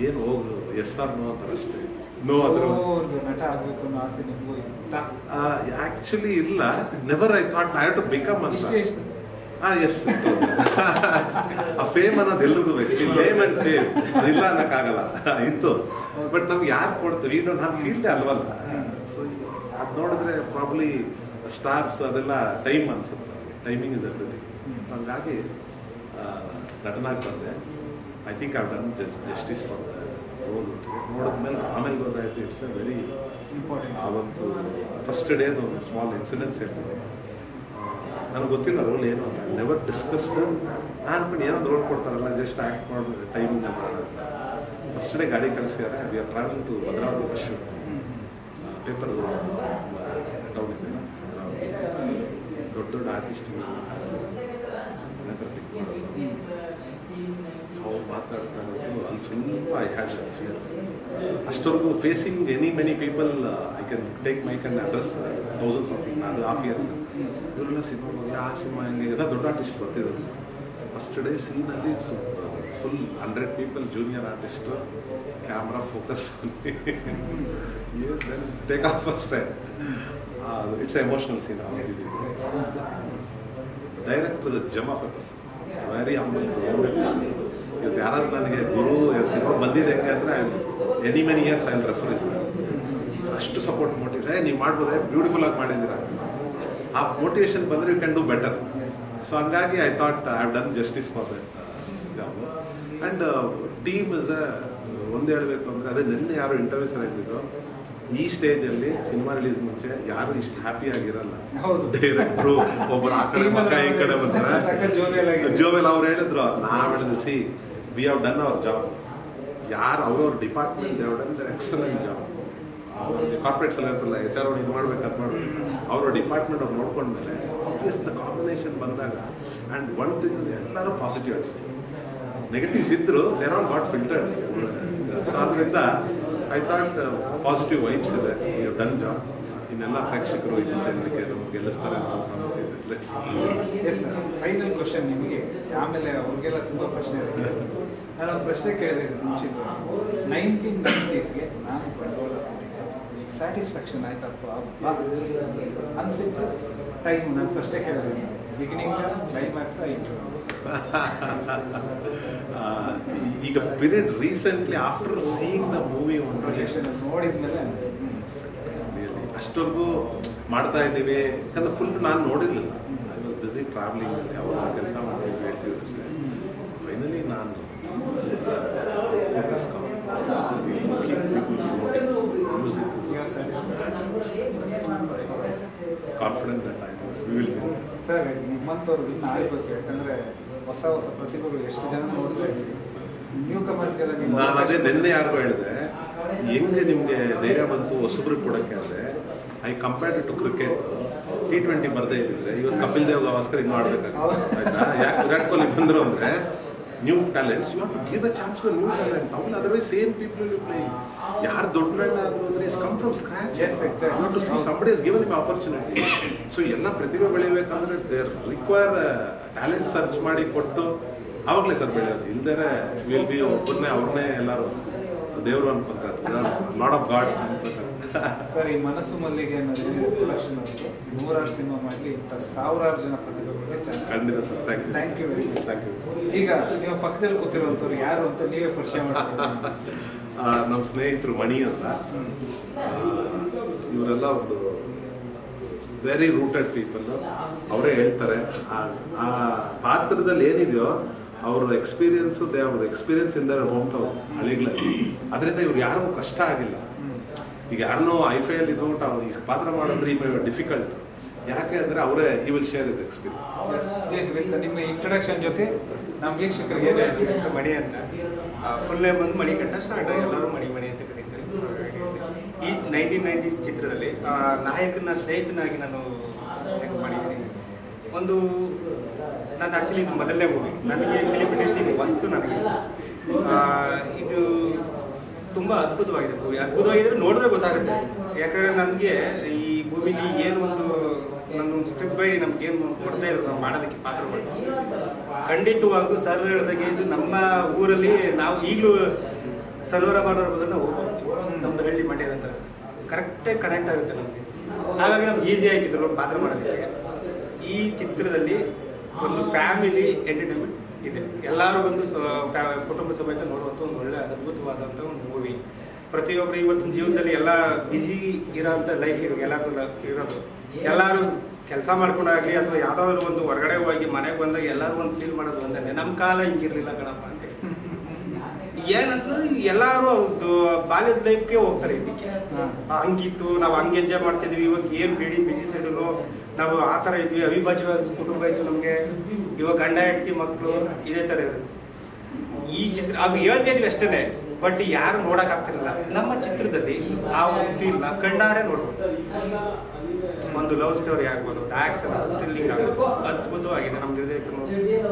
ಏನು ಹೋಗು ಎಸ್ ಆರ್ ನೋ ಅಂತಾರೆ ಅಷ್ಟೇ. ನೋ ಅದರ ನಟ ಆಗಬೇಕು ಅನ್ನೋ ಆಸೆ ನಿಮಗೂ ಇತ್ತಾ? ಆಕ್ಚುಲಿ ಇಲ್ಲ, never I thought I have to become ಅಂತ. ಎಸ್, ಆ ಫೇಮ್ ಅನ್ನೋದು ಎಲ್ರಿಗೂ ಬೇಕು. ನೇಮ್ ಅಂಡ್ ಫೇಮ್ ಅದಿಲ್ಲ ಅನ್ನೋಕ್ಕಾಗಲ್ಲ, ಇತ್ತು. ಬಟ್ ನಮ್ಗೆ ಯಾರು ಕೊಡ್ತೀವಿ, ಈಗ ನಾನು ಫೀಲ್ಡೇ ಅಲ್ವಲ್ಲ. ಸೊ ಅದು ನೋಡಿದ್ರೆ ಪ್ರಾಬ್ಲಿ ಸ್ಟಾರ್ಸ್ ಅದೆಲ್ಲ ಟೈಮ್ ಅನ್ಸುತ್ತೆ. Timing is everything. ಸೊ ಹಂಗಾಗಿ ನಟನಾಗಿ ಬಂದೆ. I think I done justice for the role. ನೋಡಿದ್ಮೇಲೆ ಆಮೇಲೆ ಗೊತ್ತಾಯ್ತು ಇಟ್ಸ್ ಎ ವೆರಿ ಇಂಪಾರ್ಟೆಂಟ್. ಆವತ್ತು ಫಸ್ಟ್ ಡೇದು ಒಂದು ಸ್ಮಾಲ್ ಇನ್ಸಿಡೆನ್ಸ್ ಹೇಳ್ತೀನಿ. ನನಗೆ ಗೊತ್ತಿಲ್ಲ ರೋಲ್ ಏನು ಅಂತ, ನೆವರ್ ಡಿಸ್ಕಸ್ಡ್. ನಾನು ಅನ್ಕೊಂಡು ಏನೋ ರೋಲ್ ಕೊಡ್ತಾರಲ್ಲ, ಜಸ್ಟ್ ಆ್ಯಕ್ಟ್ ಮಾಡಿ ಟೈಮಿಂಗ್ ಮಾಡೋದು. ಫಸ್ಟ್ ಡೇ ಗಾಡಿ ಕಳಿಸಿದ್ದಾರೆ. We are travelling to Bhadravati first show. Paper town ಇದೆ, ದೊಡ್ಡ ದೊಡ್ಡ ಆರ್ಟಿಸ್ಟ್ಗಳು ಪಿಕ್ ಮಾಡೋದು, ಅವ್ರು ಮಾತಾಡ್ತಾ ಇರೋದು ಅಲ್ಲಿ ಸ್ವಲ್ಪ ಐ ಹ್ಯಾಡ್ ಅ ಫಿಯರ್. ಅಷ್ಟವರೆಗೂ facing many people I can take mike and address thousands of people. ಅದು ಆ ಫಿಯರ್ ಇಲ್ಲ. ಇವರೆಲ್ಲ ಸಿನಿಮಾ ಆ ಸಿನಿಮಾ ಹೆಂಗೆ ಎಲ್ಲ ದೊಡ್ಡ ಆರ್ಟಿಸ್ಟ್ ಬರ್ತಿದ್ರು. ಫಸ್ಟ್ ಡೇ ಸೀನಲ್ಲಿ it's full 100 people, junior artist, camera focus, take off ಅಷ್ಟೇ. It's emotional scene. Director gem of a person, very humble. ಇವತ್ತು ಯಾರಾದ್ರೂ ನನಗೆ ಗುರು ಸಿನಿಮಾ ಬಂದಿದೆ ಹೆಂಗೆ ಅಂದರೆ many years I will reference. ಅಷ್ಟು ಸಪೋರ್ಟ್ ಮೋಟಿವೇಟ್, ನೀವು ಮಾಡ್ಬೋದೇ, ಬ್ಯೂಟಿಫುಲ್ ಆಗಿ ಮಾಡಿದ್ದೀರ. ಆ ಮೋಟಿವೇಶನ್ ಬಂದರೆ you can do better. So ಹಂಗಾಗಿ I thought I have done justice for that job. And team is ಒಂದು ಹೇಳಬೇಕು ಅಂದರೆ, ಅದೇ ನಿನ್ನೆ ಯಾರು ಇಂಟರ್ವ್ಯೂಸ್ ಹೇಳ್ತಿದ್ರು, ಈ ಸ್ಟೇಜಲ್ಲಿ ಸಿನಿಮಾ ರಿಲೀಸ್ ಮುಂಚೆ ಯಾರು ಇಷ್ಟು ಹ್ಯಾಪಿ ಆಗಿರಲ್ಲ. ಡೈರೆಕ್ಟ್ರು ಒಬ್ಬರು ಆ ಕಡೆ ಮಕ್ಕ ಈ ಕಡೆ ಬಂದ್ರೆ ಜೋವೆಲ್ ಅವ್ರು ಹೇಳಿದ್ರು, ನಾವು ಹೇಳಿದ್ರು, C we have done hour job. ಯಾರು ಅವ್ರವ್ರ department they have done excellent job. Corporates ಎಲ್ಲ ಇರ್ತಲ್ಲ, HR ಅವ್ರು ಇದು ಮಾಡ್ಬೇಕು ಅದು ಮಾಡ್ಬೇಕು, ಅವ್ರ ಡಿಪಾರ್ಟ್ಮೆಂಟ್ ಅವ್ರು ನೋಡ್ಕೊಂಡ್ಮೇಲೆ ಆಬ್ವಿಯಸ್ ದ ಕಾಂಬಿನೇಷನ್ ಬಂದಾಗ. ಆ್ಯಂಡ್ ಒನ್ ಥಿಂಗ್ ಇಸ್ ಎಲ್ಲರೂ ಪಾಸಿಟಿವ್ ಆಗಿ, ನೆಗೆಟಿವ್ಸ್ ಇದ್ದರು there all got filtered. So ಅದರಿಂದ ಐ ಥಾಟ್ ಪಾಸಿಟಿವ್ ವೈಬ್ಸ್ ಇದೆ, ಯು ಡನ್ ಜಾಬ್. ಇನ್ನೆಲ್ಲ ಪ್ರೇಕ್ಷಕರು ಇದಕ್ಕೆ ನಮ್ಗೆ ಗೆಲ್ಲಿಸ್ತಾರೆ ಅಂತ ನಂಬಿಕೆ. ಲೆಟ್ಸ್ ಎಸ್ ಸರ್. ಫೈನಲ್ ಕ್ವಶನ್ ನಿಮಗೆ, ಆಮೇಲೆ ಅವ್ರಿಗೆಲ್ಲ ತುಂಬ ಪ್ರಶ್ನೆ ಇದೆ. ನಾನು ಒಂದು ಪ್ರಶ್ನೆ ಕೇಳಿದೆ ಮುಂಚಿತ. 1990s ನಾನು ಬಂಡವಾಳ ಸ್ಯಾಟಿಸ್ಫ್ಯಾಕ್ಷನ್ ಆಯ್ತಪ್ಪ ಅನ್ಸಿತ್ತು ಟೈಮ್? ನಾನು ಫಸ್ಟೇ ಕೇಳಿದೆ, ಬಿಗಿನಿಂಗ್ ಕ್ಲೈಮ್ಯಾಕ್ಸ್ ಆಯಿತು. ಈಗ period recently after seeing the movie ಒಂದು ಪ್ರೊಜೆಕ್ಷನ್ ನೋಡಿದ್ಮೇಲೆ ಅಷ್ಟೊರ್ಗೂ ಮಾಡ್ತಾ ಇದ್ದೀವಿ. ಯಾಕಂದ್ರೆ ಫುಲ್ ನಾನು ನೋಡಿರಲಿಲ್ಲ, ಐ ವಾಸ್ ಬಿಸಿ ಟ್ರಾವೆಲಿಂಗಲ್ಲಿ, ಅವರು ಕೆಲಸ ಮಾಡ್ತೀವಿ ಹೇಳ್ತೀವಿ ಅಷ್ಟೇ. ಫೈನಲಿ ನಾನು confident that I will win. Sir, ನಿಮ್ಮಂಥವ್ರು ವಿನ್ ಆಗಬೇಕು. ಯಾಕಂದರೆ ಹೊಸ ಹೊಸ ಪ್ರತಿಭೆಗಳು ಎಷ್ಟು ಜನ ನೋಡಿದ್ರೆ ನ್ಯೂ ಕಮರ್ಸ್ಗೆಲ್ಲ. ನಾನು ಅದೇ ನಿನ್ನೆ ಯಾರಿಗೂ ಹೇಳಿದೆ, ಹೆಂಗೆ ನಿಮಗೆ ಧೈರ್ಯ ಬಂತು ಹೊಸಬ್ರಿಗೆ ಕೊಡೋಕ್ಕೆ ಅಂದರೆ, I compared to cricket. T20 ಬರದೇ ಇದ್ದಿದ್ರೆ ಇವತ್ತು ಕಪಿಲ್ ದೇವ್ ಗವಾಸ್ಕರ್ ಇನ್ನು ಆಡಬೇಕಾಗುತ್ತೆ, ಆಯ್ತಾ? ಯಾಕೆ ವಿರಾಟ್ ಕೊಹ್ಲಿ ಬಂದರು ಅಂದರೆ new talents, you have to give a chance for new talents. ಅವ್ನು otherwise same people you play. ಯಾರು ದೊಡ್ಡ ಬ್ರ್ಯಾಂಡ್ ಆದರು ಅಂದರೆ is come from scratch. You have to see somebody is given him opportunity. So ಎಲ್ಲ ಪ್ರತಿಭೆ ಬೆಳಿಬೇಕಂದ್ರೆ there require talent search ಮಾಡಿ ಕೊಟ್ಟು ಆವಾಗಲೇ ಸರ್ ಬೆಳೆಯೋದು. ಇಲ್ದೇ ವಿಲ್ ಬಿ ಒಬ್ಬರನ್ನೇ ಅವ್ರನ್ನೇ ಎಲ್ಲರೂ ದೇವರು ಅನ್ಕೊಂತಾರೆ, ಲಾಟ್ ಆಫ್ ಗಾಡ್ಸ್ ಅಂತ. ಸರ್, ಈ ಮನಸ್ಸು ಮಲ್ಲಿಗೆ ಅನ್ನೋದು ಪ್ರೊಡಕ್ಷನ್ ಹೌಸ್ 100 ಸಿನಿಮಾ ಮಾಡಲಿ ಇಂಥ 1000 ಜನ ಪ್ರತಿಭೆಗಳಿಗೆ ಚಾನ್ಸ್. ಖಂಡಿತ sir, thank you very much. Thank you. ಈಗ ನಿಮ್ಮ ಪಕ್ಕದಲ್ಲಿ ಕೂತಿರುವಂಥವ್ರು ಯಾರು ಅಂತ ನೀವೇ ಪರಿಚಯ ಮಾಡ್ತೀರಾ? ನಮ್ಮ ಸ್ನೇಹಿತರು ಮಣಿ ಅಂತ. ಇವರೆಲ್ಲ ಒಂದು ವೆರಿ ರೂಟೆಡ್ ಪೀಪಲ್. ಅವರೇ ಹೇಳ್ತಾರೆ ಆ ಪಾತ್ರದಲ್ಲಿ ಏನಿದೆಯೋ ಅವ್ರ ಎಕ್ಸ್ಪೀರಿಯನ್ಸು, ದೇ ಅವ್ರ experience in their home town ಹಳ್ಳಿಗಳಲ್ಲಿ. ಅದರಿಂದ ಇವ್ರು ಯಾರಿಗೂ ಕಷ್ಟ ಆಗಿಲ್ಲ. ಈಗ ಯಾರನ್ನೋ ಐಫೈಯಲ್ಲಿ ಇದ್ಬಿಟ್ಟು ಅವ್ನು ಈ ಪಾತ್ರ ಮಾಡಿದ್ರೆ ಈಗ ಡಿಫಿಕಲ್ಟ್. ಯಾಕೆ ಅಂದರೆ ಅವರೇ ಈ will share is experience. Please with ನಿಮ್ಮ ಇಂಟ್ರೊಡಕ್ಷನ್ ಜೊತೆ ನಮ್ಮ ವೀಕ್ಷಕರಿಗೆ ಏನು ಹೇಳ್ತೀವಿ? ಮಣಿ ಅಂತ ಫುಲ್ ನೇಮ್ ಬಂದು ಮಣಿಕಂಠ, ಸ್ಟಾರ್ಟ್ ಎಲ್ಲರೂ ಮಣಿ ಅಂತ ಕರೀತಾರೆ. ಸೊ ಈ 1990s ಚಿತ್ರದಲ್ಲಿ ನಾಯಕನ ಸ್ನೇಹಿತನಾಗಿ ನಾನು ಮಾಡಿದ್ದೀನಿ. ಒಂದು ನಾನು ಆ್ಯಕ್ಚುಲಿ ಇದು ಮೊದಲನೇ ಮೂವಿ ನನಗೆ. ಫಿಲಿಮ್ ಇಂಡಸ್ಟ್ರಿಗೆ ವಸ್ತು ನನಗೆ ಇದು ತುಂಬ ಅದ್ಭುತವಾಗಿದೆ ಮೂವಿ. ಅದ್ಭುತವಾಗಿದ್ರೆ ನೋಡಿದ್ರೆ ಗೊತ್ತಾಗುತ್ತೆ. ಯಾಕಂದರೆ ನನಗೆ ಈ ಮೂವಿಲಿ ಏನು ಒಂದು ನನ್ನ ಸ್ಕ್ರಿಪ್ಟ್ ಬೈ ನಮ್ಗೇನು ಕೊಡ್ತಾ ಇದ್ರು ನಾವು ಮಾಡೋದಕ್ಕೆ ಪಾತ್ರಗಳು, ಖಂಡಿತವಾಗೂ ಸರ್ ಹೇಳಿದಾಗೆ ಇದು ನಮ್ಮ ಊರಲ್ಲಿ ನಾವು ಈಗಲೂ ಸರ್ವರ ಮಾಡೋರ ಬದಲು ನಾವು ಹೋಗ್ತೀವಿ. ನಮ್ಮದು ಹಳ್ಳಿ ಮಂಡ್ಯದ ಅಂತ ಕರೆಕ್ಟಾಗಿ ಕನೆಕ್ಟ್ ಆಗುತ್ತೆ ನಮಗೆ. ಹಾಗಾಗಿ ನಮ್ಗೆ ಈಸಿ ಆಯ್ತಿದ್ರು ಪಾತ್ರ ಮಾಡೋದಕ್ಕೆ. ಈ ಚಿತ್ರದಲ್ಲಿ ಒಂದು ಫ್ಯಾಮಿಲಿ ಎಂಟರ್ಟೈನ್ಮೆಂಟ್ ಇದೆ. ಎಲ್ಲರೂ ಬಂದು ಕುಟುಂಬ ಸಮೇತ ನೋಡುವಂಥ ಒಂದು ಒಳ್ಳೆ ಅದ್ಭುತವಾದಂಥ ಒಂದು ಮೂವಿ. ಪ್ರತಿಯೊಬ್ಬರು ಇವತ್ತಿನ ಜೀವನದಲ್ಲಿ ಎಲ್ಲ ಬ್ಯುಸಿ ಇರೋಂಥ ಲೈಫ್ ಇವಾಗ ಎಲ್ಲರೂ ಇರೋದು. ಎಲ್ಲರೂ ಕೆಲಸ ಮಾಡ್ಕೊಂಡಾಗಲಿ ಅಥವಾ ಯಾವುದಾದ್ರು ಒಂದು ಹೊರಗಡೆ ಹೋಗಿ ಮನೆಗೆ ಬಂದಾಗ ಎಲ್ಲರೂ ಒಂದು ಫೀಲ್ ಮಾಡೋದು ಒಂದೇ. ನಮ್ಮ ಕಾಲ ಹಿಂಗಿರಲಿಲ್ಲ ಕಣಪ್ಪ ಅಂತ. ಏನಂತಂದ್ರೆ ಎಲ್ಲರೂ ಬಾಲ್ಯದ ಲೈಫ್ಗೆ ಹೋಗ್ತಾರೆ. ಇದಕ್ಕೆ ಹಂಗಿತ್ತು, ನಾವು ಹಂಗೆ ಎಂಜಾಯ್ ಮಾಡ್ತಿದ್ವಿ. ಇವಾಗ ಏನು ಬಿಸಿ ಸೈಡಲ್ಲೂ ನಾವು ಆ ಥರ ಇದ್ವಿ. ಅವಿಭಾಜ್ಯವಾದ ಕುಟುಂಬ ಇತ್ತು ನಮಗೆ. ಇವಾಗ ಗಂಡ ಹೆಂಡತಿ ಮಕ್ಕಳು ಇದೇ ಥರ ಇರುತ್ತೆ. ಈ ಚಿತ್ರ ಅದು ಹೇಳ್ತಾ ಇದ್ವಿ ಅಷ್ಟೇ, ಬಟ್ ಯಾರು ನೋಡೋಕ್ಕಾಗ್ತಿರಲಿಲ್ಲ. ನಮ್ಮ ಚಿತ್ರದಲ್ಲಿ ಆ ಒಂದು ಫೀಲ್ನ ಕಣ್ಣಾರೆ ನೋಡ್ಬೋದು. ಒಂದು ಲವ್ ಸ್ಟೋರಿ ಆಗ್ಬೋದು, ಆ್ಯಕ್ಷನ್, ಥ್ರಿಲ್ಲಿಂಗ್ ಆಗ್ಬೋದು, ಅದ್ಭುತವಾಗಿದೆ. ನಮ್ಮ ನಿರ್ದೇಶಕರು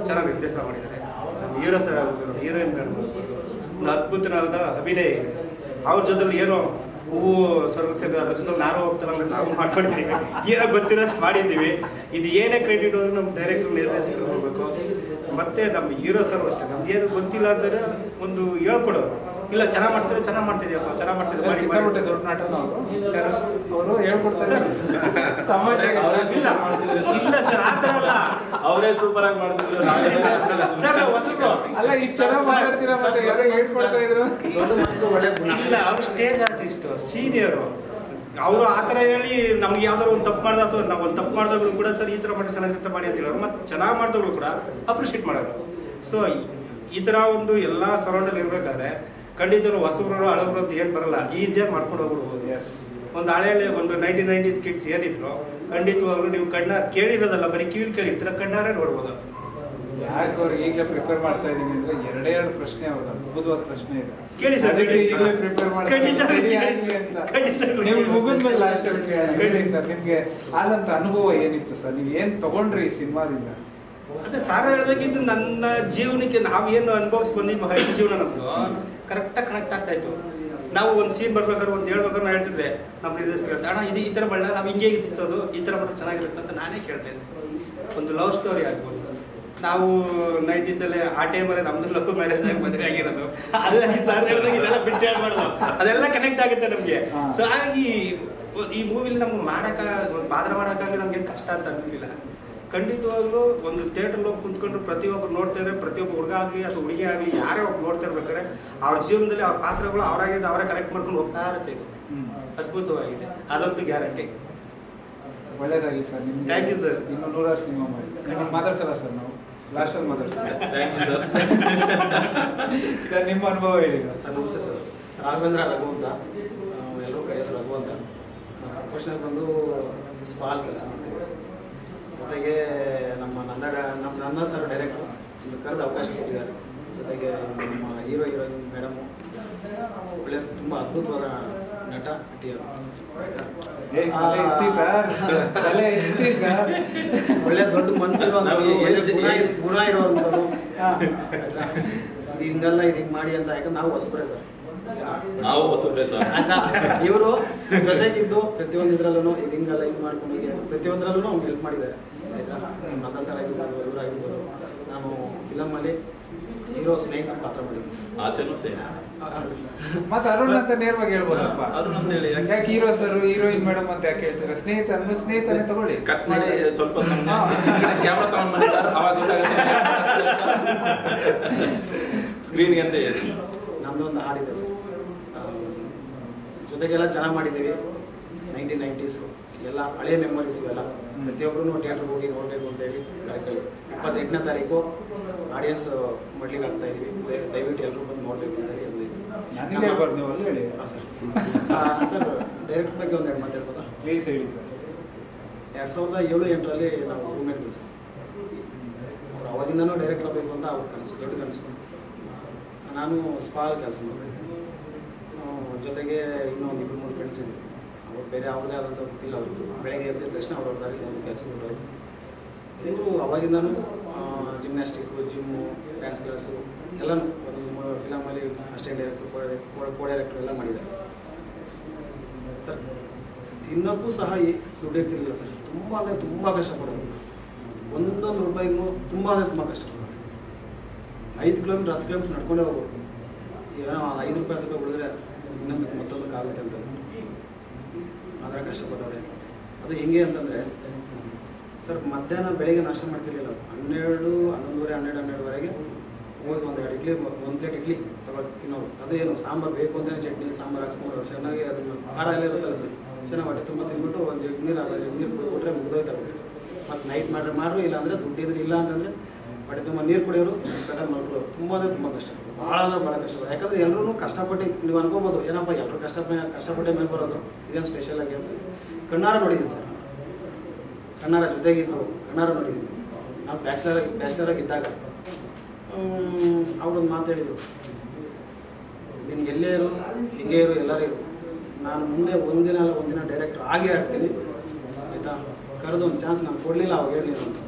ಚೆನ್ನಾಗಿ ನಿರ್ದೇಶನ ಮಾಡಿದ್ದಾರೆ. ನಮ್ಮ ಹೀರೋ ಸರ್ ಆಗ್ಬೋದು, ಹೀರೋಯಿನ್ ಆಗ್ಬೋದು, ಒಂದು ಅದ್ಭುತವಾದ ಅಭಿನಯ ಇದೆ. ಅವ್ರ ಜೊತೆಲಿ ಏನೋ ಹೂವು ಸ್ವರ್ಗಕ್ಕೆ ಸೇರಿದ ಅದ್ರ ಜೊತೆ ನಾರು ಹೋಗ್ತಾರೆ ನಾವು ಮಾಡ್ಕೊಂಡಿದ್ದೀವಿ. ಏನೋ ಗೊತ್ತಿರೋಷ್ಟು ಮಾಡಿದ್ದೀವಿ. ಇದು ಏನೇ ಕ್ರೆಡಿಟ್ ಹೋದ್ರೆ ನಮ್ಮ ಡೈರೆಕ್ಟರ್ ನಿರ್ದೇಶಕರು ಹೋಗ್ಬೇಕು. ಮತ್ತೆ ನಮ್ಮ ಹೀರೋ ಸರ್ ಅಷ್ಟೇ, ನಮ್ಗೆ ಏನು ಗೊತ್ತಿಲ್ಲ ಅಂತಂದರೆ ಒಂದು ಹೇಳ್ಕೊಡೋರು. ಇಲ್ಲ ಚೆನ್ನಾಗಿ ಮಾಡ್ತಾರೆ, ಚೆನ್ನಾಗಿ ಮಾಡ್ತಿದ್ಯಪ್ಪ, ಚೆನ್ನಾಗಿ ಮಾಡ್ತಿದ್ದೆ. ದೊಡ್ಡ ನಟನ ಅವರು ಹೇಳ್ಕೊಡ್ತಾರೆ. ಇಲ್ಲ ಸರ್, ಆ ಥರ ಅಲ್ಲ. ಅವರೇ ಸೂಪರ್ ಆಗಿ ಮಾಡಿದ್ರು ಸರ್ ಹೊಸಬ್ರು ಅಲ್ಲ, ಇಷ್ಟು ಚೆನ್ನಾಗಿ ಮಾತಾಡ್ತೀರಾ ಮತ್ತೆ ಯಾರೋ ಹೇಳ್ಕೊಡ್ತಾ ಇದ್ರು. ದೊಡ್ಡ ಮನಸ್ಸು, ಒಳ್ಳೆ ಗುಣ. ಇಲ್ಲ, ಅವ್ರು ಸ್ಟೇಜ್ ಆರ್ಟಿಸ್ಟ್, ಸೀನಿಯರು. ಅವರು ಆ ಥರ ಹೇಳಿ ನಮ್ಗೆ ಯಾವ್ದಾದ್ರು ಒಂದು ತಪ್ಪು ಮಾಡಿದ ಅಥವಾ ನಾವು ಒಂದು ತಪ್ಪು ಮಾಡಿದಾಗಲೂ ಕೂಡ ಸರ್ ಈ ಥರ ಮಾಡಿ ಚೆನ್ನಾಗಿರುತ್ತೆ ಮಾಡಿ ಅಂತ ಹೇಳೋರು. ಮತ್ತು ಚೆನ್ನಾಗಿ ಮಾಡಿದವರು ಕೂಡ ಅಪ್ರಿಷಿಯೇಟ್ ಮಾಡೋರು. ಸೊ ಈ ಥರ ಒಂದು ಎಲ್ಲ ಸರೌಂಡಲ್ಲಿ ಇರಬೇಕಾದ್ರೆ ಖಂಡಿತರು ಹೊಸಬ್ರು ಹಳಬ್ರು ಅಂತ ಏನು ಬರಲ್ಲ, ಈಸಿಯಾಗಿ ಮಾಡ್ಕೊಂಡು ಹೋಗ್ಬಿಡ್ಬೋದು. ಒಂದು ಹಳೆಯಲ್ಲಿ ಒಂದು 1990s ಕಿಡ್ಸ್ ಏನಿದ್ರು ಖಂಡಿತವಾಗ್ಲೂ ನೀವು ಕೇಳಿರೋದಲ್ಲ, ಬರೀ ಕಿವಿಲ್ ಕೇಳಿರ್ತೀರ, ಕಣ್ಣಾರೆ ನೋಡ್ಬೋದು. ಯಾಕೆ ಅವ್ರಿಗೆ ಈಗಲೇ ಪ್ರಿಪೇರ್ ಮಾಡ್ತಾ ಇದ್ದೀನಿ ಅಂದ್ರೆ ಎರಡೆರಡು ಪ್ರಶ್ನೆ ಅವ್ರದ್ದು ಅದ್ಭುತವಾದ ಪ್ರಶ್ನೆ ಇದೆ. ಕೇಳಿ ಸರ್, ಈಗಲೇ ಪ್ರಿಪೇರ್ ನೀವು ಮುಗಿದ ಮೇಲೆ ಲಾಸ್ಟ್ ಹೇಳಿ ಸರ್, ನಿಮ್ಗೆ ಆದಂತ ಅನುಭವ ಏನಿತ್ತು ಸರ್? ನೀವು ಏನ್ ತಗೊಂಡ್ರಿ ಈ ಸಿನಿಮಾದಿಂದ? ಅದೇ ಸಾರ್ ಹೇಳೋದಕ್ಕಿಂತ ನನ್ನ ಜೀವನಕ್ಕೆ ನಾವೇನು ಅನುಭವಿಸಿ ಬಂದಿದ್ದು ಹೆಣ್ಣು ಜೀವನ ನಮ್ಮದು ಕರೆಕ್ಟಾಗಿ ಕನೆಕ್ಟ್ ಆಗ್ತಾ ಇತ್ತು. ನಾವು ಒಂದು ಸೀನ್ ಬರ್ಬೇಕಾದ್ರೆ ಒಂದು ಹೇಳ್ಬೇಕಾದ್ರೆ ನಾವು ಹೇಳ್ತಿದ್ದೆ ನಮ್ಮ ನಿರ್ದೇಶಕ ಹೇಳ್ತಾ, ಅಣ್ಣ ಇದು ಈ ಥರ ಬಣ್ಣ ನಾವು ಹಿಂಗೆ ಇರ್ತಿತ್ತು, ಈ ಥರ ಮಾಡಿದ್ರೆ ಚೆನ್ನಾಗಿರುತ್ತೆ ಅಂತ ನಾನೇ ಕೇಳ್ತಾ ಇದ್ದೆ. ಒಂದು ಲವ್ ಸ್ಟೋರಿ ಆಗ್ಬೋದು. ನಾವು 90s ಆ ಟೈಮಲ್ಲಿ ನಮ್ದು ಲವ್ ಮ್ಯಾರೇಜ್ ಆಗಿ ಮದುವೆ ಆಗಿರೋದು. ಅದಾಗಿ ಸರ್ ಹೇಳಿದಾಗ ಇದೆಲ್ಲ ಬಿಟ್ಟು ಹೇಳ್ಬಾರ್ದು, ಅದೆಲ್ಲ ಕನೆಕ್ಟ್ ಆಗುತ್ತೆ ನಮಗೆ. ಸೊ ಹಾಗಾಗಿ ಈ ಮೂವಿಲಿ ನಮ್ಗೆ ಒಂದು ಪಾತ್ರ ಮಾಡೋಕ್ಕಾಗಲಿ ನಮ್ಗೇನು ಕಷ್ಟ ಅಂತ ಅನಿಸ್ಲಿಲ್ಲ. ಖಂಡಿತವಾಗ್ಲೂ ಒಂದು ಥಿಯೇಟ್ರಲ್ಲಿ ಹೋಗಿ ಕುಂತ್ಕೊಂಡ್ರು ಪ್ರತಿಯೊಬ್ಬರು ನೋಡ್ತಾ ಇದ್ದಾರೆ. ಪ್ರತಿಯೊಬ್ಬ ಹುಡುಗ ಆಗಲಿ ಅಥವಾ ಹುಡುಗಿ ಆಗಲಿ ಯಾರೇ ಒಬ್ಬ ನೋಡ್ತಾ ಇರ್ಬೇಕಾದ್ರೆ ಅವ್ರ ಜೀವನದಲ್ಲಿ ಅವ್ರ ಪಾತ್ರಗಳು ಅವರಾಗಿದ್ದು ಅವರೇ ಕನೆಕ್ಟ್ ಮಾಡ್ಕೊಂಡು ಹೋಗ್ತಾ ಇರುತ್ತೆ. ಇದು ಅದ್ಭುತವಾಗಿದೆ, ಅದಂತೂ ಗ್ಯಾರಂಟಿ. ಒಳ್ಳೇದಾಗಲಿ ಸರ್. ನಿಮ್ಗೆ ಥ್ಯಾಂಕ್ ಯು ಸರ್. ಇನ್ನು 100 ಸಿನಿಮಾ ಮಾಡಿ ಮಾತಾಡ್ಸಲ್ಲ ಸರ್, ನಾವು ಲಾಸ್ಟಲ್ಲಿ ಮಾತಾಡ್ತೀವಿ. ಸರ್ ನಿಮ್ಮ ಅನುಭವ ಹೇಳಿ ಸರ್. ನಮಸ್ತೆ ಸರ್, ರಾಘವೇಂದ್ರ ರಘು ಅಂತ, ಎಲ್ಲರೂ ಕರೆಯೋದು ರಘು ಅಂತ. ಪ್ರೊಫೆಷನಲ್ ಬಂದು ಸ್ಪಾಲ್ ಕೆಲಸ ಮಾಡ್ತೀವಿ. ಜೊತೆಗೆ ನಮ್ಮ ನಂದ ಸರ್ ಡೈರೆಕ್ಟರ್ ಕರೆದು ಅವಕಾಶ ಕೊಟ್ಟಿದ್ದಾರೆ. ಜೊತೆಗೆ ನಮ್ಮ ಹೀರೋಯಿನ್ ಮೇಡಮು ಒಳ್ಳೆ ತುಂಬ ಅದ್ಭುತವಾದ ನಟ ನಟಿಯರು. ಒಳ್ಳೆ ದೊಡ್ಡ ಮನಸ್ಸಿರೋ ಗುಣ ಇರೋವಂಥದ್ದು. ಹಿಂಗಲ್ಲ ಇದು ಹಿಂಗೆ ಮಾಡಿ ಅಂತ. ಯಾಕಂದ್ರೆ ನಾವು ಹೊಸಬ್ರೆ ಸರ್, ನಾವು ಹೊಸಬ್ರೆ ಸರ್. ಇವರು ಜೊತೆಗಿದ್ದು ಪ್ರತಿಯೊಂದು ಇದ್ರಲ್ಲೂ ಇದು ಹಿಂಗಲ್ಲ ಇದು ಮಾಡ್ಕೊಂಡು ಪ್ರತಿಯೊಂದರಲ್ಲೂ ಅವ್ನು ಹೆಲ್ಪ್ ಮಾಡಿದ್ದಾರೆ. ಆಯ್ತಾ, ನಂದ ಸರ್ ಆಗಿರ್ಬೋದು, ಇವರಾಗಿರ್ಬೋದು. ನಾನು ಫಿಲಮಲ್ಲಿ ಹೀರೋ ಸ್ನೇಹಿತರ ಪಾತ್ರ ಮಾಡಿದ್ದೀನಿ. ಆಚೆನೂ ಸೇರಿ ಮತ್ತೆ ಅರುಣ್ ಅಂತ ನೇರವಾಗಿ ಹೇಳ್ಬೋದಪ್ಪ. ಅರುಣ್ ಅಂತ ಹೇಳಿ ಯಾಕೆ ಹೀರೋ ಸರ್ ಹೀರೋಯಿನ್ ಮೇಡಮ್ ಅಂತ ಯಾಕೆ ಹೇಳ್ತಾರೆ? ಸ್ನೇಹಿತನೇ ತಗೊಳ್ಳಿ. ಕಟ್ ಮಾಡಿ ಸ್ವಲ್ಪ ಕ್ಯಾಮ್ರಾ ತಗೊಂಡ್ ಮಾಡಿ ಸರ್, ಅವಾಗ ಗೊತ್ತಾಗುತ್ತೆ. ಸ್ಕ್ರೀನ್ಗೆ ಅಂತ ನಮ್ದೊಂದು ಹಾಡಿದೆ ಸರ್. ಜೊತೆಗೆಲ್ಲ ಚೆನ್ನಾಗಿ ಮಾಡಿದ್ದೀವಿ. 1990s ಎಲ್ಲ ಹಳೆ ಮೆಮೊರೀಸು ಎಲ್ಲ ಪ್ರತಿಯೊಬ್ಬರೂ ಥಿಯೇಟ್ರಿಗೆ ಹೋಗಿ ನೋಡಬೇಕು ಅಂತೇಳಿ 28ನೇ ತಾರೀಕು ಆಡಿಯನ್ಸ್ ಮಾಡ್ಲಿಕ್ಕೆ ಆಗ್ತಾ ಇದೀವಿ. ದಯವಿಟ್ಟು ಎಲ್ಲರೂ ಬಂದು ನೋಡಬೇಕು ಅಂತ ಹೇಳಿ ಸರ್. ಸರ್ ಡೈರೆಕ್ಟ್ ಬಗ್ಗೆ ಒಂದೆರಡು ಮಾತಾಡ್ಬೋದಾ? ಪ್ಲೀಸ್ ಹೇಳಿ ಸರ್. 2007-8ರಲ್ಲಿ ನಾವು ರೂಮ್ಮೇಟ್ ಸರ್. ಅವ್ರು ಅವಾಗಿಂದನೂ ಡೈರೆಕ್ಟರ್ ಆಗಬೇಕು ಅಂತ ಅವ್ರ ಕನಸು, ದೊಡ್ಡ ಕನಸು. ನಾನು ಸ್ಪಾಲ್ ಕೆಲಸ ಮಾಡಬೇಕು, ಜೊತೆಗೆ ಇನ್ನೊಂದು 2-3 ಫ್ರೆಂಡ್ಸ್ ಇದ್ದರು. ಅವ್ರು ಬೇರೆ ಅವ್ರದ್ದೇ ಆದಂಥ ಗೊತ್ತಿಲ್ಲ ಅವ್ರದ್ದು. ಬೆಳಗ್ಗೆ ಎದ್ದ ತಕ್ಷಣ ಅವ್ರ ದಾರಿ ಒಂದು ಕೆಲಸ ಮಾಡೋರು. ಇವರು ಅವಾಗಿಂದನೂ ಜಿಮ್ನಾಸ್ಟಿಕ್ಕು, ಜಿಮ್ಮು, ಡ್ಯಾನ್ಸ್ ಕ್ಲಾಸು ಎಲ್ಲನೂ ಒಂದು ಫಿಲಮಲ್ಲಿ ಅಸಿಸ್ಟೆಂಟ್ ಡೈರೆಕ್ಟ್ರು, ಕೋ ಡೈರೆಕ್ಟ್ರು ಎಲ್ಲ ಮಾಡಿದ್ದಾರೆ ಸರ್. ತಿನ್ನೋಕ್ಕೂ ಸಹ ದುಡ್ಡು ಇರ್ತಿರಲಿಲ್ಲ ಸರ್. ತುಂಬ ಅಂದರೆ ತುಂಬ ಕಷ್ಟಪಡೋದು. ಒಂದೊಂದು ರೂಪಾಯಿಗೂ ತುಂಬ ಅಂದರೆ ತುಂಬ ಕಷ್ಟಪಡೋದು. 5 ಕಿಲೋಮೀಟ್ರ್ 10 ಕಿಲೋಮೀಟ್ರ್ ನಡ್ಕೊಂಡೇ ಹೋಗೋದು. ಏನೋ 5 ರೂಪಾಯಿ 10 ರೂಪಾಯಿ ಉಳಿದ್ರೆ ಇನ್ನೊಂದಕ್ಕೆ ಮತ್ತೊಂದಕ್ಕೆ ಆಗುತ್ತೆ ಅಂತ ಆದರೆ ಕಷ್ಟಪಟ್ಟವ್ರೆ. ಅದು ಹೆಂಗೆ ಅಂತಂದರೆ ಸರ್, ಮಧ್ಯಾಹ್ನ ಬೆಳಿಗ್ಗೆ ನಾಷ್ಟ ಮಾಡ್ತಿರ್ಲಿಲ್ಲ. 12, 11:30, 12:30ವರೆಗೆ ಹೋಗಿ ಒಂದು 2 ಇಡ್ಲಿ, 1 ಪ್ಲೇಟ್ ಇಡ್ಲಿ ತಗೊಳ್ಳಿ ತಿನ್ನೋರು. ಅದು ಏನು ಸಾಂಬಾರು ಬೇಕು ಅಂತಲೇ ಚಟ್ನಿ ಸಾಂಬಾರು ಹಾಕ್ಸ್ಕೊಂಡು ಚೆನ್ನಾಗಿ ಅದನ್ನು ಖಾರ ಎಲ್ಲ ಇರುತ್ತಲ್ಲ ಸರ್, ಚೆನ್ನಾಗಿ ಹೊಟ್ಟೆ ತುಂಬ ತಿಂದ್ಬಿಟ್ಟು ಒಂದು ಜಗ್ ನೀರು ಕುಡಿದ್ಬಿಟ್ರೆ ಮುಗಿದೋಯ್ತಾಗುತ್ತೆ. ಮತ್ತು ನೈಟ್ ಮಾಡ್ರು, ಇಲ್ಲಾಂದರೆ ದುಡ್ಡಿದ್ರೆ ಇಲ್ಲ ಅಂತಂದರೆ ಹೊಟ್ಟೆ ತುಂಬ ನೀರು ಕುಡಿಯೋರು, ಅಷ್ಟೆಲ್ಲ ಮಾಡ್ಕೊಳ್ಳೋರು. ತುಂಬ ಅಂದರೆ ತುಂಬ ಕಷ್ಟ, ಭಾಳ ಅಂದರೆ ಭಾಳ ಕಷ್ಟ. ಯಾಕಂದರೆ ಎಲ್ಲರೂ ಕಷ್ಟಪಟ್ಟು ನೀವು ಅನ್ಕೋಬೋದು ಏನಪ್ಪ ಎಲ್ಲರೂ ಕಷ್ಟಪಟ್ಟೆ ಮೇಲೆ ಬರೋದು, ಇದೇನು ಸ್ಪೆಷಲ್ ಆಗಿ ಅಂತ. ಕಣ್ಣಾರ ನೋಡಿದ್ದೀನಿ ಸರ್, ಕಣ್ಣಾರ ಜೊತೆಗಿತ್ತು, ಕಣ್ಣಾರ ನೋಡಿದ್ದೀನಿ. ನಾವು ಬ್ಯಾಚುಲರಾಗಿ ಇದ್ದಾಗ ಅವ್ರೊಂದು ಮಾತು ಹೇಳಿದರು, ನೀನು ಎಲ್ಲೇ ಇರು ಹಿಂಗೆ ಇರು ಎಲ್ಲರೂ ಇರು, ನಾನು ಮುಂದೆ ಒಂದಿನ ಅಲ್ಲ ಒಂದಿನ ಡೈರೆಕ್ಟರ್ ಆಗೇ ಆಗ್ತೀನಿ ಆಯಿತಾ. ಕರೆದು ಒಂದು ಚಾನ್ಸ್ ನಾನು ಕೊಡಲಿಲ್ಲ, ಅವಾಗ ಹೇಳಲಿಲ್ಲ ಅಂತ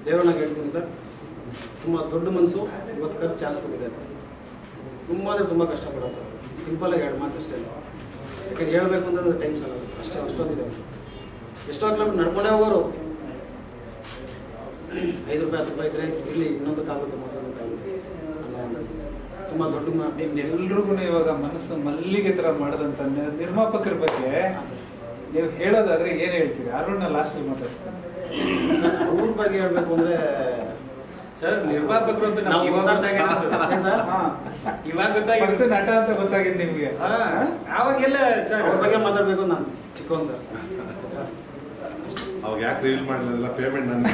ದೇವರನ್ನಾಗ ಹೇಳ್ತೀನಿ ಸರ್. ತುಂಬ ದೊಡ್ಡ ಮನಸ್ಸು, ಇವತ್ತು ಕರೆದು ಚಾನ್ಸ್ ಕೊಟ್ಟಿದೆ ಅಂತ. ತುಂಬ ಅಂದರೆ ತುಂಬ ಕಷ್ಟಪಡೋದು ಸರ್. ಸಿಂಪಲಾಗಿ 2 ಮಾತು ಅಷ್ಟೇ. ಯಾಕಂದ್ರೆ ಹೇಳಬೇಕು ಅಂತಂದ್ರೆ ಟೈಮ್ ಸಾಲಲ್ಲ ಸರ್, ಅಷ್ಟೊಂದಿದೆ. ಎಷ್ಟೋ ಕಿಲೋಮೀಟ್ರ್ ನಡ್ಕೊಂಡೇ ಹೋಗೋರು. 5 ರೂಪಾಯಿ 10 ರೂಪಾಯಿ ಇದ್ರೆ ಇಲ್ಲಿ ಇನ್ನೊಂದಕ್ಕಾಗುತ್ತೆ, ಮತ್ತೊಂದಕ್ಕಾಗುತ್ತೆ. ತುಂಬ ದೊಡ್ಡ ಎಲ್ರಿಗೂ ಇವಾಗ ಮನಸ್ಸು ಮಲ್ಲಿಗೆ ಥರ ಮಾಡಿದಂಥ ನಿರ್ಮಾಪಕರ ಬಗ್ಗೆ ನೀವು ಹೇಳೋದಾದ್ರೆ ಏನು ಹೇಳ್ತೀರಿ? ಅರುಣ್ನ ಲಾಸ್ಟಲ್ಲಿ ಮಾತಾಡ್ತಾರೆ. ಅವ್ರ ಬಗ್ಗೆ ಹೇಳ್ಬೇಕು ಅಂದರೆ ಸರ್, ನಿರ್ಮಾಪಕರು ಅಂತ ನಾವು ಇವಾಗ ಫಸ್ಟ್ ನಟ ಅಂತ ಗೊತ್ತಾಗಿದ್ದು ನಿಮಗೆ. ಅವಾಗೆಲ್ಲ ಸರ್ ಅವ್ರ ಬಗ್ಗೆ ಮಾತಾಡಬೇಕು. ನಾನು ಚಿಕ್ಕವನ್ ಸರ್, ಅವಾಗ ಯಾಕೆ ರಿವೀಲ್ ಮಾಡಲಿಲ್ಲ? ಪೇಮೆಂಟ್ ನನಗೆ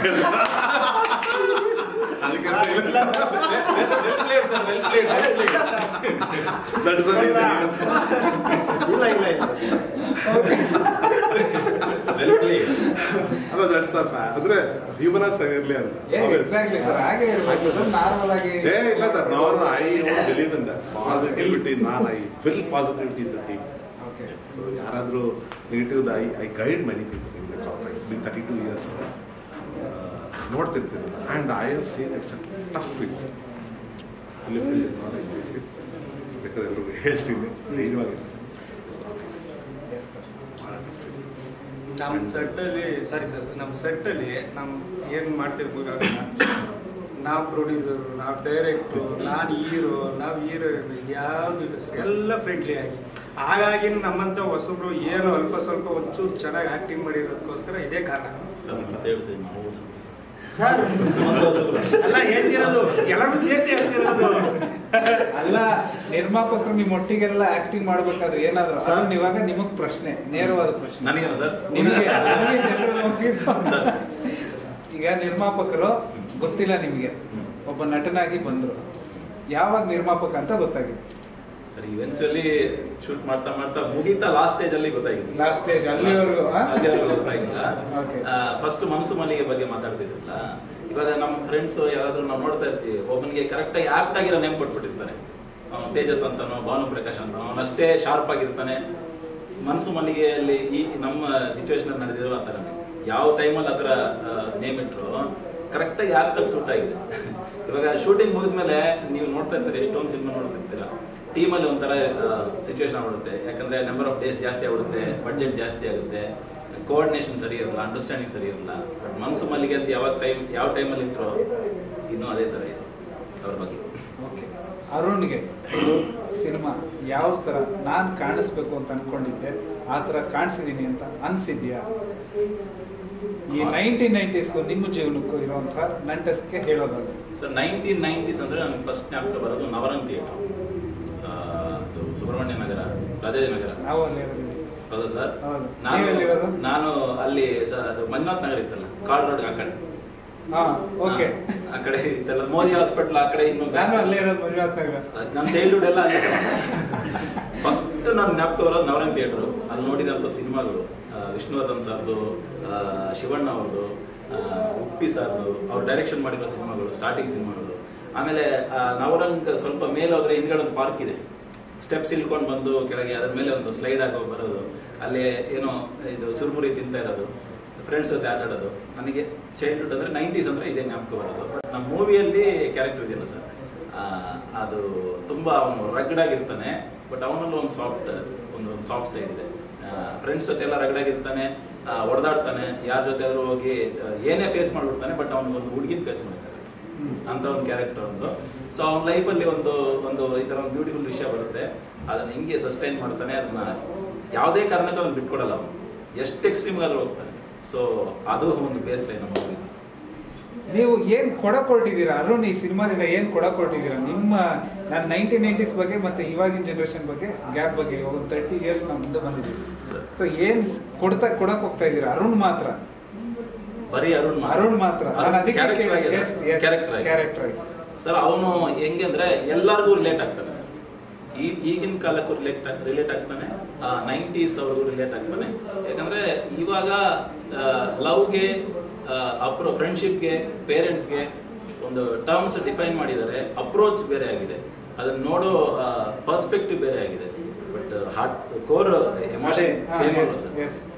ಅದಕ್ಕೆ ಅಂದ್ರೆ ಹ್ಯೂಮನಸ್ ಆಗಿರ್ಲಿ ಅಂತ. ಇಲ್ಲ ಸರ್, ನಾವು believe in that positivity. I feel positivity in the team. So ಯಾರಾದರೂ negative, I guide many people in the corporates. Been 32 years ನೋಡ್ತಿರ್ತೀನಿ. And I have seen it's a tough field. ಬೇಕಾದ್ರೆ ಎಲ್ರಿಗೂ ಹೇಳ್ತೀನಿ, ಧೈರ್ಯವಾಗಿ ನಮ್ಮ ಸೆಟ್ಟಲ್ಲಿ ನಮ್ಮ ಸೆಟ್ಟಲ್ಲಿ ನಾವು ಏನು ಮಾಡ್ತಿರ್ಬೋದು, ನಾವು ಪ್ರೊಡ್ಯೂಸರು, ನಾವು ಡೈರೆಕ್ಟ್ರು, ನಾನು ಹೀರೋಯಿನ್ ಯಾವುದು ಇಲ್ಲ ಸರ್, ಎಲ್ಲ ಫ್ರೆಂಡ್ಲಿ ಆಗಿ. ಹಾಗಾಗಿ ನಮ್ಮಂಥ ಹೊಸಬ್ರು ಏನು ಅಲ್ಪ ಸ್ವಲ್ಪ ಒಂಚೂರು ಚೆನ್ನಾಗಿ ಆ್ಯಕ್ಟಿಂಗ್ ಮಾಡಿರೋದಕ್ಕೋಸ್ಕರ ಇದೇ ಕಾರಣ ಸರ್. ಎಲ್ಲ ಹೇಳ್ತಿರೋದು, ಎಲ್ಲರೂ ಸೇರಿಸಿ ಹೇಳ್ತಿರೋದು. ಅಲ್ಲ, ನಿರ್ಮಾಪಕರು ನಿಮ್ಮ ಒಟ್ಟಿಗೆಲ್ಲ ಆಕ್ಟಿಂಗ್ ಮಾಡ್ಬೇಕಾದ್ರೆ ಏನಾದ್ರು ಸರ್, ಇವಾಗ ನಿಮಗ್ ಪ್ರಶ್ನೆ, ನೇರವಾದ ಪ್ರಶ್ನೆ ನನಗೆ ಸರ್, ನಿಮಗೆ ಈಗ ನಿರ್ಮಾಪಕರು ಗೊತ್ತಿಲ್ಲ ನಿಮಗೆ, ಒಬ್ಬ ನಟನಾಗಿ ಬಂದ್ರು, ಯಾವಾಗ ನಿರ್ಮಾಪಕ ಅಂತ ಗೊತ್ತಾಗಿದೆ ಸರ್? ಇವೆಂಚುಲಿ ಶೂಟ್ ಮಾಡ್ತಾ ಮಾಡ್ತಾ ಮುಗಿತಾ ಲಾಸ್ಟ್ ಸ್ಟೇಜ್ ಅಲ್ಲಿ ಗೊತ್ತಾಗಿದೆ. ಲಾಸ್ಟ್ ಸ್ಟೇಜ್ ಅಲ್ಲಿವರೆಗೂ ಗೊತ್ತಾಗಿಲ್ಲ. ಫಸ್ಟ್ ಮನಸ್ಸು ಮಲ್ಲಿಗೆ ಬಗ್ಗೆ ಮಾತಾಡ್ತಿದ್ರಲ್ಲ, ಇವಾಗ ನಮ್ಮ ಫ್ರೆಂಡ್ಸ್ ಯಾರಾದ್ರೂ ನಾವು ನೋಡ್ತಾ ಇರ್ತೀವಿ, ಒಬ್ಬನಿಗೆ ಕರೆಕ್ಟ್ ಆಗಿ ಆಕ್ಟ್ ಆಗಿರೋ ನೇಮ್ ಕೊಟ್ಬಿಟ್ಟಿರ್ತಾರೆ. ತೇಜಸ್ ಅಂತಾನೋ ಭಾನು ಪ್ರಕಾಶ್ ಅಂತಾನೋ, ಅವನಷ್ಟೇ ಶಾರ್ಪ್ ಆಗಿರ್ತಾನೆ. ಮನಸ್ಸು ಮಲ್ಲಿಗೆಯಲ್ಲಿ ಈ ನಮ್ಮ ಸಿಚುವೇಶನ್ ನಡೆದಿರೋ ಆ ಥರ ಯಾವ ಟೈಮಲ್ಲಿ ಆ ಥರ ನೇಮ್ ಇಟ್ಟರು ಕರೆಕ್ಟಾಗಿ ಯಾಕೆ ಸೂಟ್ ಆಗಿದೆ. ಇವಾಗ ಶೂಟಿಂಗ್ ಮುಗಿದ್ಮೇಲೆ ನೀವು ನೋಡ್ತಾ ಇರ್ತೀರಿ, ಎಷ್ಟೊಂದು ಸಿನಿಮಾ ನೋಡ್ತಿರ್ತೀರ, ಟೀಮಲ್ಲಿ ಒಂಥರ ಸಿಚುವೇಶನ್ ಆಗ್ಬಿಡುತ್ತೆ. ಯಾಕಂದ್ರೆ ನಂಬರ್ ಆಫ್ ಡೇಸ್ ಜಾಸ್ತಿ ಆಗ್ಬಿಡುತ್ತೆ, ಬಡ್ಜೆಟ್ ಜಾಸ್ತಿ ಆಗುತ್ತೆ, ಕೋಆರ್ಡಿನೇಷನ್ ಸರಿ ಇರಲ್ಲ, ಅಂಡರ್ಸ್ಟ್ಯಾಂಡಿಂಗ್ ಸರಿ ಇರಲ್ಲ. ಬಟ್ ಮನಸ್ಸು ಮಲ್ಲಿಗೆ ಅಂತ ಯಾವ ಟೈಮಲ್ಲಿ ಇಟ್ಟರು ಇನ್ನೂ ಅದೇ ಥರ ಇದೆ ಅವ್ರ ಬಗ್ಗೆ. ಓಕೆ, ಅರುಣ್ಗೆ ಸಿನಿಮಾ ಯಾವ ಥರ ನಾನು ಕಾಣಿಸ್ಬೇಕು ಅಂತ ಅನ್ಕೊಂಡಿದ್ದೆ ಆ ಥರ ಕಾಣಿಸಿದ್ದೀನಿ ಅಂತ ಅನ್ಸಿದ್ಯಾ? ಈ 1990ಸ್ಗೂ ನಿಮ್ಮ ಜೀವನಕ್ಕೂ ಇರುವಂಥ ನಂಟಸ್ಗೆ ಹೇಳೋದಾದ್ರೆ ಸರ್, 1990s ಅಂದ್ರೆ ನನಗೆ ಫಸ್ಟ್ ಜ್ಞಾಪಕ ಬರೋದು ನವರಂಗ್ ಥಿಯೇಟರ್, ಸುಬ್ರಹ್ಮಣ್ಯ ನಗರ, ರಾಜಾಜಿನಗರ. ನಾವು ಅಲ್ಲಿ ಹೌದಾ ಸರ್? ಹೌದು. ನಾನು ಅಲ್ಲಿ ಅದು ಮಂಜುನಾಥ್ ನಗರ ಇತ್ತಲ್ಲ, ಕಾಲ್ ರೋಡ್ ಆ ಕಡೆ, ಆ ಕಡೆ ಇತ್ತಲ್ಲ ಮೋದಿ ಹಾಸ್ಪಿಟಲ್ ಆ ಕಡೆ. ಇನ್ನು ಅಲ್ಲೇ ಇರೋದು ಮಂಜುನಾಥ್ ನಗರ. ನಮ್ಮ ಚೈಲ್ಡ್ಹುಡ್ ಎಲ್ಲ ಅಲ್ಲೇ. ಫಸ್ಟ್ ನಾನು ಜ್ಞಾಪಕ ಬರೋದು ನವರಂಗ್ ಥಿಯೇಟರ್. ಅಲ್ಲಿ ನೋಡಿದಂಥ ಸಿನಿಮಾಗಳು ವಿಷ್ಣುವರ್ಧನ್ ಸರ್ದು, ಶಿವಣ್ಣ ಅವ್ರದ್ದು, ಉಪ್ಪಿ ಸರ್ದು, ಅವ್ರು ಡೈರೆಕ್ಷನ್ ಮಾಡಿರೋ ಸಿನಿಮಾಗಳು, ಸ್ಟಾರ್ಟಿಂಗ್ ಸಿನಿಮಾಗಳು. ಆಮೇಲೆ ನವರಂಗ್ ಸ್ವಲ್ಪ ಮೇಲೆ ಹೋದ್ರೆ ಹಿಂದ್ಗಡೆ ಒಂದು ಪಾರ್ಕ್ ಇದೆ, ಸ್ಟೆಪ್ಸ್ ಇಳ್ಕೊಂಡು ಬಂದು ಕೆಳಗೆ ಅದ್ರ ಮೇಲೆ ಒಂದು ಸ್ಲೈಡ್ ಆಗೋ ಬರೋದು, ಅಲ್ಲಿ ಏನೋ ಇದು ಚುರುಮುರಿ ತಿಂತ ಇರೋದು, ಫ್ರೆಂಡ್ಸ್ ಜೊತೆ ಆಟ ಆಡೋದು. ನನಗೆ ಚೈಲ್ಡ್ಹುಡ್ ಅಂದರೆ 90s ಅಂದರೆ ಇದೇ ಜ್ಞಾಪಕ ಬರೋದು. ನಮ್ಮ ಮೂವಿಯಲ್ಲಿ ಕ್ಯಾರೆಕ್ಟರ್ ಇದೆಯಲ್ಲ ಸರ್, ಅದು ತುಂಬ ಅವನು ರಗಡಾಗಿರ್ತಾನೆ, ಬಟ್ ಅವನಲ್ಲೂ ಒಂದು ಸಾಫ್ಟ್ ಸೈಡ್ ಇದೆ. ಫ್ರೆಂಡ್ಸ್ ಜೊತೆ ಎಲ್ಲ ರಗಡಾಗಿರ್ತಾನೆ, ಹೊಡೆದಾಡ್ತಾನೆ, ಯಾರ ಜೊತೆ ಆದರೂ ಹೋಗಿ ಏನೇ ಫೇಸ್ ಮಾಡಿಬಿಡ್ತಾನೆ, ಬಟ್ ಅವನಿಗೊಂದು ಹುಡುಗಿನ ಫೇಸ್ ಮಾಡ್ತಾರೆ ಅಂತ ಒಂದು ಕ್ಯಾರೆಕ್ಟರ್ ಒಂದು. ಸೊ ಅವನ ಲೈಫಲ್ಲಿ ಒಂದು ಈ ಥರ ಒಂದು ಬ್ಯೂಟಿಫುಲ್ ವಿಷಯ ಬರುತ್ತೆ, ಅದನ್ನು ಹಿಂಗೆ ಸಸ್ಟೈನ್ ಮಾಡ್ತಾನೆ, ಅದನ್ನ ಯಾವುದೇ ಕಾರಣಕ್ಕೂ ಅವ್ನು ಬಿಟ್ಕೊಡಲ್ಲ, ಅವನು ಎಷ್ಟು ಎಕ್ಸ್ಟ್ರೀಮ್ಗಾದ್ರೂ ಹೋಗ್ತಾನೆ. ಸೊ ಅದು ಒಂದು ಬೇಸ್ ಲೈನ್ ನಮ್ಮ ಮೂವಿ. ನೀವು ಏನು ಕೊಟ್ಟಿದ್ದೀರಾ ಅರುಣ್ ಈ ಸಿನಿಮಾದಿಂದ, ಏನು ಕೊಟ್ಟಿದ್ದೀರಾ ನಿಮ್ಮ? ನಾನು 1990s ಬಗ್ಗೆ ಮತ್ತೆ ಇವಾಗಿನ ಜನರೇಷನ್ ಬಗ್ಗೆ ಗ್ಯಾಪ್ ಬಗ್ಗೆ ಒಂದು 30 years ನಾವು ಮುಂದೆ ಬಂದಿದ್ದೀವಿ. ಸೊ ಏನು ಕೊಡಕ್ಕೆ ಹೋಗ್ತಾ ಇದ್ದೀರಾ? ಅರುಣ್ ಮಾತ್ರ, ಬರೀ ಅರುಣ್ ಮಾತ್ರ ಕ್ಯಾರೆಕ್ಟರ್ ಸರ್. ಅವನು ಹೆಂಗೆ ಅಂದ್ರೆ ಎಲ್ಲರಿಗೂ ರಿಲೇಟ್ ಆಗ್ತಾನೆ ಸರ್. ಈಗಿನ ಕಾಲಕ್ಕೂ ರಿಲೇಟ್ ಆಗ್ತಾನೆ, 90s ಅವ್ರಿಗೂ ರಿಲೇಟ್ ಆಗ್ತಾನೆ. ಯಾಕಂದ್ರೆ ಇವಾಗ ಲವ್ಗೆ, ಫ್ರೆಂಡ್ಶಿಪ್ಗೆ, ಪೇರೆಂಟ್ಸ್ಗೆ ಒಂದು ಟರ್ಮ್ಸ್ ಡಿಫೈನ್ ಮಾಡಿದ್ದಾರೆ, ಅಪ್ರೋಚ್ ಬೇರೆ ಆಗಿದೆ, ಅದನ್ನ ನೋಡೋ ಪರ್ಸ್ಪೆಕ್ಟಿವ್ ಬೇರೆ ಆಗಿದೆ. But heart core emotion same ಅಲ್ಲ ಸರ್.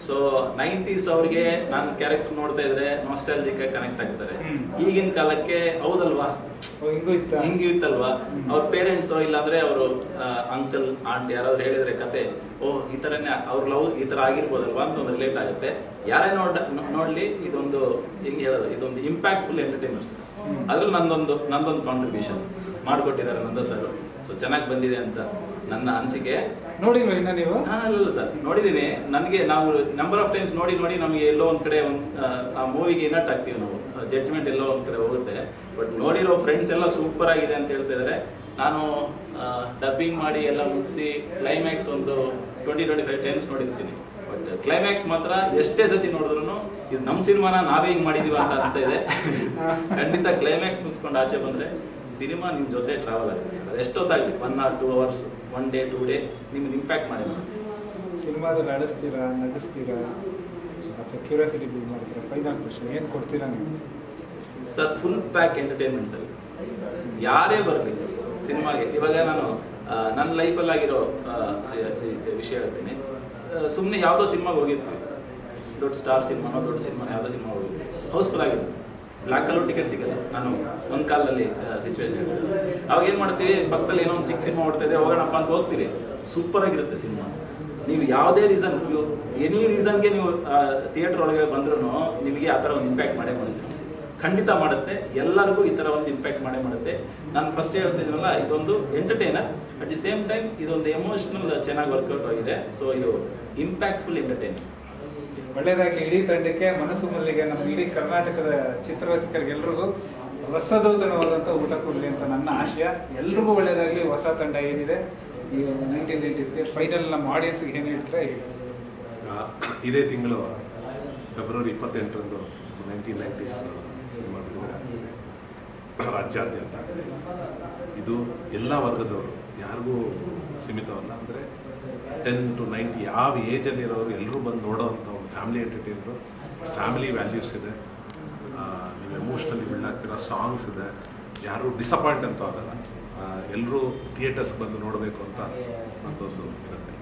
ಸೊ 90s ಅವ್ರಿಗೆ ನಾನು ಕ್ಯಾರೆಕ್ಟರ್ ನೋಡ್ತಾ ಇದ್ರೆ ನಾಸ್ಟಾಲ್ಜಿಕ್ ಕನೆಕ್ಟ್ ಆಗ್ತಾರೆ. ಈಗಿನ ಕಾಲಕ್ಕೆ ಹೌದಲ್ವಾ, ಹಿಂಗೂ ಇತ್ತಲ್ವಾ, ಅವ್ರ ಪೇರೆಂಟ್ಸ್ ಇಲ್ಲಾಂದ್ರೆ ಅವರು ಅಂಕಲ್ ಆಂಟ್ ಯಾರಾದ್ರೂ ಹೇಳಿದ್ರೆ ಕತೆ, ಈ ತರನೇ ಅವ್ರ ಲವ್ ಈ ತರ ಆಗಿರ್ಬೋದಲ್ವಾ ಅಂತ ಒಂದು ರಿಲೇಟ್ ಆಗುತ್ತೆ. ಯಾರೇ ನೋಡ್ಲಿ ಇದೊಂದು ಹೆಂಗೆ ಹೇಳೋದು, ಇದೊಂದು ಇಂಪ್ಯಾಕ್ಟ್ಫುಲ್ ಎಂಟರ್ಟೈನರ್ಸ್. ಅದ್ರಲ್ಲಿ ನಂದೊಂದು ಕಾಂಟ್ರಿಬ್ಯೂಷನ್ ಮಾಡಿಕೊಟ್ಟಿದ್ದಾರೆ ನಂದ ಸರ್. ಸೊ ಚೆನ್ನಾಗಿ ಬಂದಿದೆ ಅಂತ ನನ್ನ ಅನಿಸಿಕೆ. ನೋಡಿಲ್ವ ಇನ್ನ ನೀವು? ಅಲ್ಲ ಸರ್, ನೋಡಿದ್ದೀನಿ. ನನಗೆ ನಾವು ನಂಬರ್ ಆಫ್ ಟೈಮ್ಸ್ ನೋಡಿ ನಮಗೆ ಎಲ್ಲೋ ಒಂದ್ ಕಡೆ ಆ ಮೂವಿಗೆ ಇನಟ್ ಆಗ್ತೀವಿ ನಾವು, ಜಡ್ಜ್ಮೆಂಟ್ ಎಲ್ಲೋ ಒಂದ್ ಕಡೆ ಹೋಗುತ್ತೆ. ಬಟ್ ನೋಡಿರೋ ಫ್ರೆಂಡ್ಸ್ ಎಲ್ಲ ಸೂಪರ್ ಆಗಿದೆ ಅಂತ ಹೇಳ್ತಾ ಇದಾರೆ. ನಾನು ಡಬ್ಬಿಂಗ್ ಮಾಡಿ ಎಲ್ಲ ಮುಗಿಸಿ ಕ್ಲೈಮ್ಯಾಕ್ಸ್ ಒಂದು 20-25 ಟೈಮ್ಸ್ ನೋಡಿರ್ತೀನಿ. ಬಟ್ ಕ್ಲೈಮ್ಯಾಕ್ಸ್ ಮಾತ್ರ ಎಷ್ಟೇ ಸತಿ ನೋಡಿದ್ರು ಇದು ನಮ್ಮ ಸಿನಿಮಾನ ನಾವೇ ಹಿಂಗ್ ಮಾಡಿದೀವ ಅಂತ ಅನಿಸ್ತಾ ಇದೆ. ಖಂಡಿತ ಕ್ಲೈಮ್ಯಾಕ್ಸ್ ಮುಗಿಸ್ಕೊಂಡು ಆಚೆ ಬಂದ್ರೆ ಸಿನಿಮಾ ನಿಮ್ ಜೊತೆ ಟ್ರಾವೆಲ್ ಆಗುತ್ತೆ ಸರ್. ಅದು ಎಷ್ಟೊತ್ತಾಗಲಿ, 1 or 2 hours, 1 day 2 day ನಿಮ್ಗೆ ಇಂಪ್ಯಾಕ್ಟ್ ಮಾಡಿ ಸಿನಿಮಾದಲ್ಲಿ ನಡೆಸ್ತೀರಾ, ನಗಿಸ್ತೀರಾ, ಅಥವಾ ಕ್ಯೂರಿಯಾಸಿಟಿ ಬಿಲ್ಡ್ ಮಾಡ್ತೀರಾ? ಫೈನಲ್ ಕ್ವೆಶ್ಚನ್, ಏನು ಕೊಡ್ತೀರಾ ನೀವು sir? Full pack entertainment sir. ಯಾರೇ ಬರಲಿ ಸಿನಿಮಾಗೆ. ಇವಾಗ ನಾನು ನನ್ನ ಲೈಫಲ್ಲಿ ಆಗಿರೋ ವಿಷಯ ಹೇಳ್ತೀನಿ. ಸುಮ್ಮನೆ ಯಾವುದೋ ಸಿನಿಮಾಗೆ ಹೋಗಿರ್ತೀವಿ, ದೊಡ್ಡ ಸ್ಟಾರ್ ಸಿನಿಮಾನೋ ದೊಡ್ಡ ಸಿನಿಮಾ ಯಾವುದೋ ಸಿನಿಮಾ ಹೋಗಿರ್ತೀವಿ, ಹೌಸ್ಫುಲ್ ಆಗಿರುತ್ತೆ, ಬ್ಲ್ಯಾಕಲ್ಲೂ ಟಿಕೆಟ್ ಸಿಗಲ್ಲ. ನಾನು ಒಂದು ಕಾಲದಲ್ಲಿ ಸಿಚುವೇಶನ್ ಅವಾಗ ಏನು ಮಾಡ್ತೀವಿ, ಪಕ್ಕದಲ್ಲಿ ಏನೋ ಒಂದು ಚಿಕ್ಕ ಸಿನಿಮಾ ಓಡ್ತಾ ಇದೆ, ಹೋಗೋಣಪ್ಪ ಅಂತ ಹೋಗ್ತೀವಿ. ಸೂಪರ್ ಆಗಿರುತ್ತೆ ಸಿನಿಮಾ. ನೀವು ಯಾವುದೇ ರೀಸನ್, ಎನಿ ರೀಸನ್ಗೆ ನೀವು ಥಿಯೇಟರ್ ಒಳಗೆ ಬಂದ್ರೂ ನಿಮಗೆ ಆ ಥರ ಒಂದು ಇಂಪ್ಯಾಕ್ಟ್ ಮಾಡೇ ಮಾಡುತ್ತೆ. ಖಂಡಿತ ಮಾಡುತ್ತೆ, ಎಲ್ಲರಿಗೂ ಈ ಥರ ಒಂದು ಇಂಪ್ಯಾಕ್ಟ್ ಮಾಡೇ ಮಾಡುತ್ತೆ. ನಾನು ಫಸ್ಟ್ ಹೇಳ್ತಿದ್ದೀನಲ್ಲ, ಇದೊಂದು entertainer, at the same time ಇದೊಂದು ಎಮೋಷನಲ್ ಚೆನ್ನಾಗಿ ವರ್ಕೌಟ್ ಆಗಿದೆ. ಸೊ ಇದು ಇಂಪ್ಯಾಕ್ಟ್ಫುಲ್ ಎಂಟರ್ಟೈನರ್. ಒಳ್ಳೆಯದಾಗಿ ಇಡೀ ತಂಡಕ್ಕೆ, ಮನಸ್ಸು ಮಲ್ಲಿಗೆ, ನಮ್ಮ ಇಡೀ ಕರ್ನಾಟಕದ ಚಿತ್ರರಸಿಕರಿಗೆಲ್ರಿಗೂ ರಸದೌತಣವಾದಂಥ ಊಟ ಕೊಡಲಿ ಅಂತ ನನ್ನ ಆಶಯ. ಎಲ್ರಿಗೂ ಒಳ್ಳೆಯದಾಗಲಿ. ಹೊಸ ತಂಡ ಏನಿದೆ ಈ 1990sಗೆ ಫೈನಲ್ ನಮ್ಮ ಆಡಿಯನ್ಸ್ಗೆ ಏನು ಹೇಳ್ತಾರೆ? ಇದೇ ತಿಂಗಳು ಫೆಬ್ರವರಿ 28ರಂದು 1990s ಸಿನಿಮಾ ಬಿಡುಗಡೆ ಆಗ್ತಿದೆ ರಾಜ್ಯಾದ್ಯಂತ. ಇದು ಎಲ್ಲ ವರ್ಗದವರು, ಯಾರಿಗೂ ಸೀಮಿತವಲ್ಲ. ಅಂದರೆ 10 to 90 ಯಾವ ಏಜಲ್ಲಿರೋರು ಎಲ್ಲರೂ ಬಂದು ನೋಡೋವಂಥ ಒಂದು ಫ್ಯಾಮಿಲಿ ಎಂಟರ್ಟೈನರು. ಫ್ಯಾಮಿಲಿ ವ್ಯಾಲ್ಯೂಸ್ ಇದೆ, ನೀವು ಎಮೋಷ್ನಲಿ ಬಿಲ್ಡ್ ಆಗ್ತಿರೋ ಸಾಂಗ್ಸ್ ಇದೆ, ಯಾರು ಡಿಸಪಾಯಿಂಟ್ ಅಂತೂ ಆಗಲ್ಲ. ಎಲ್ಲರೂ ಥಿಯೇಟರ್ಸ್ಗೆ ಬಂದು ನೋಡಬೇಕು ಅಂತ ನನ್ನದೊಂದು ವಿನಂತಿ.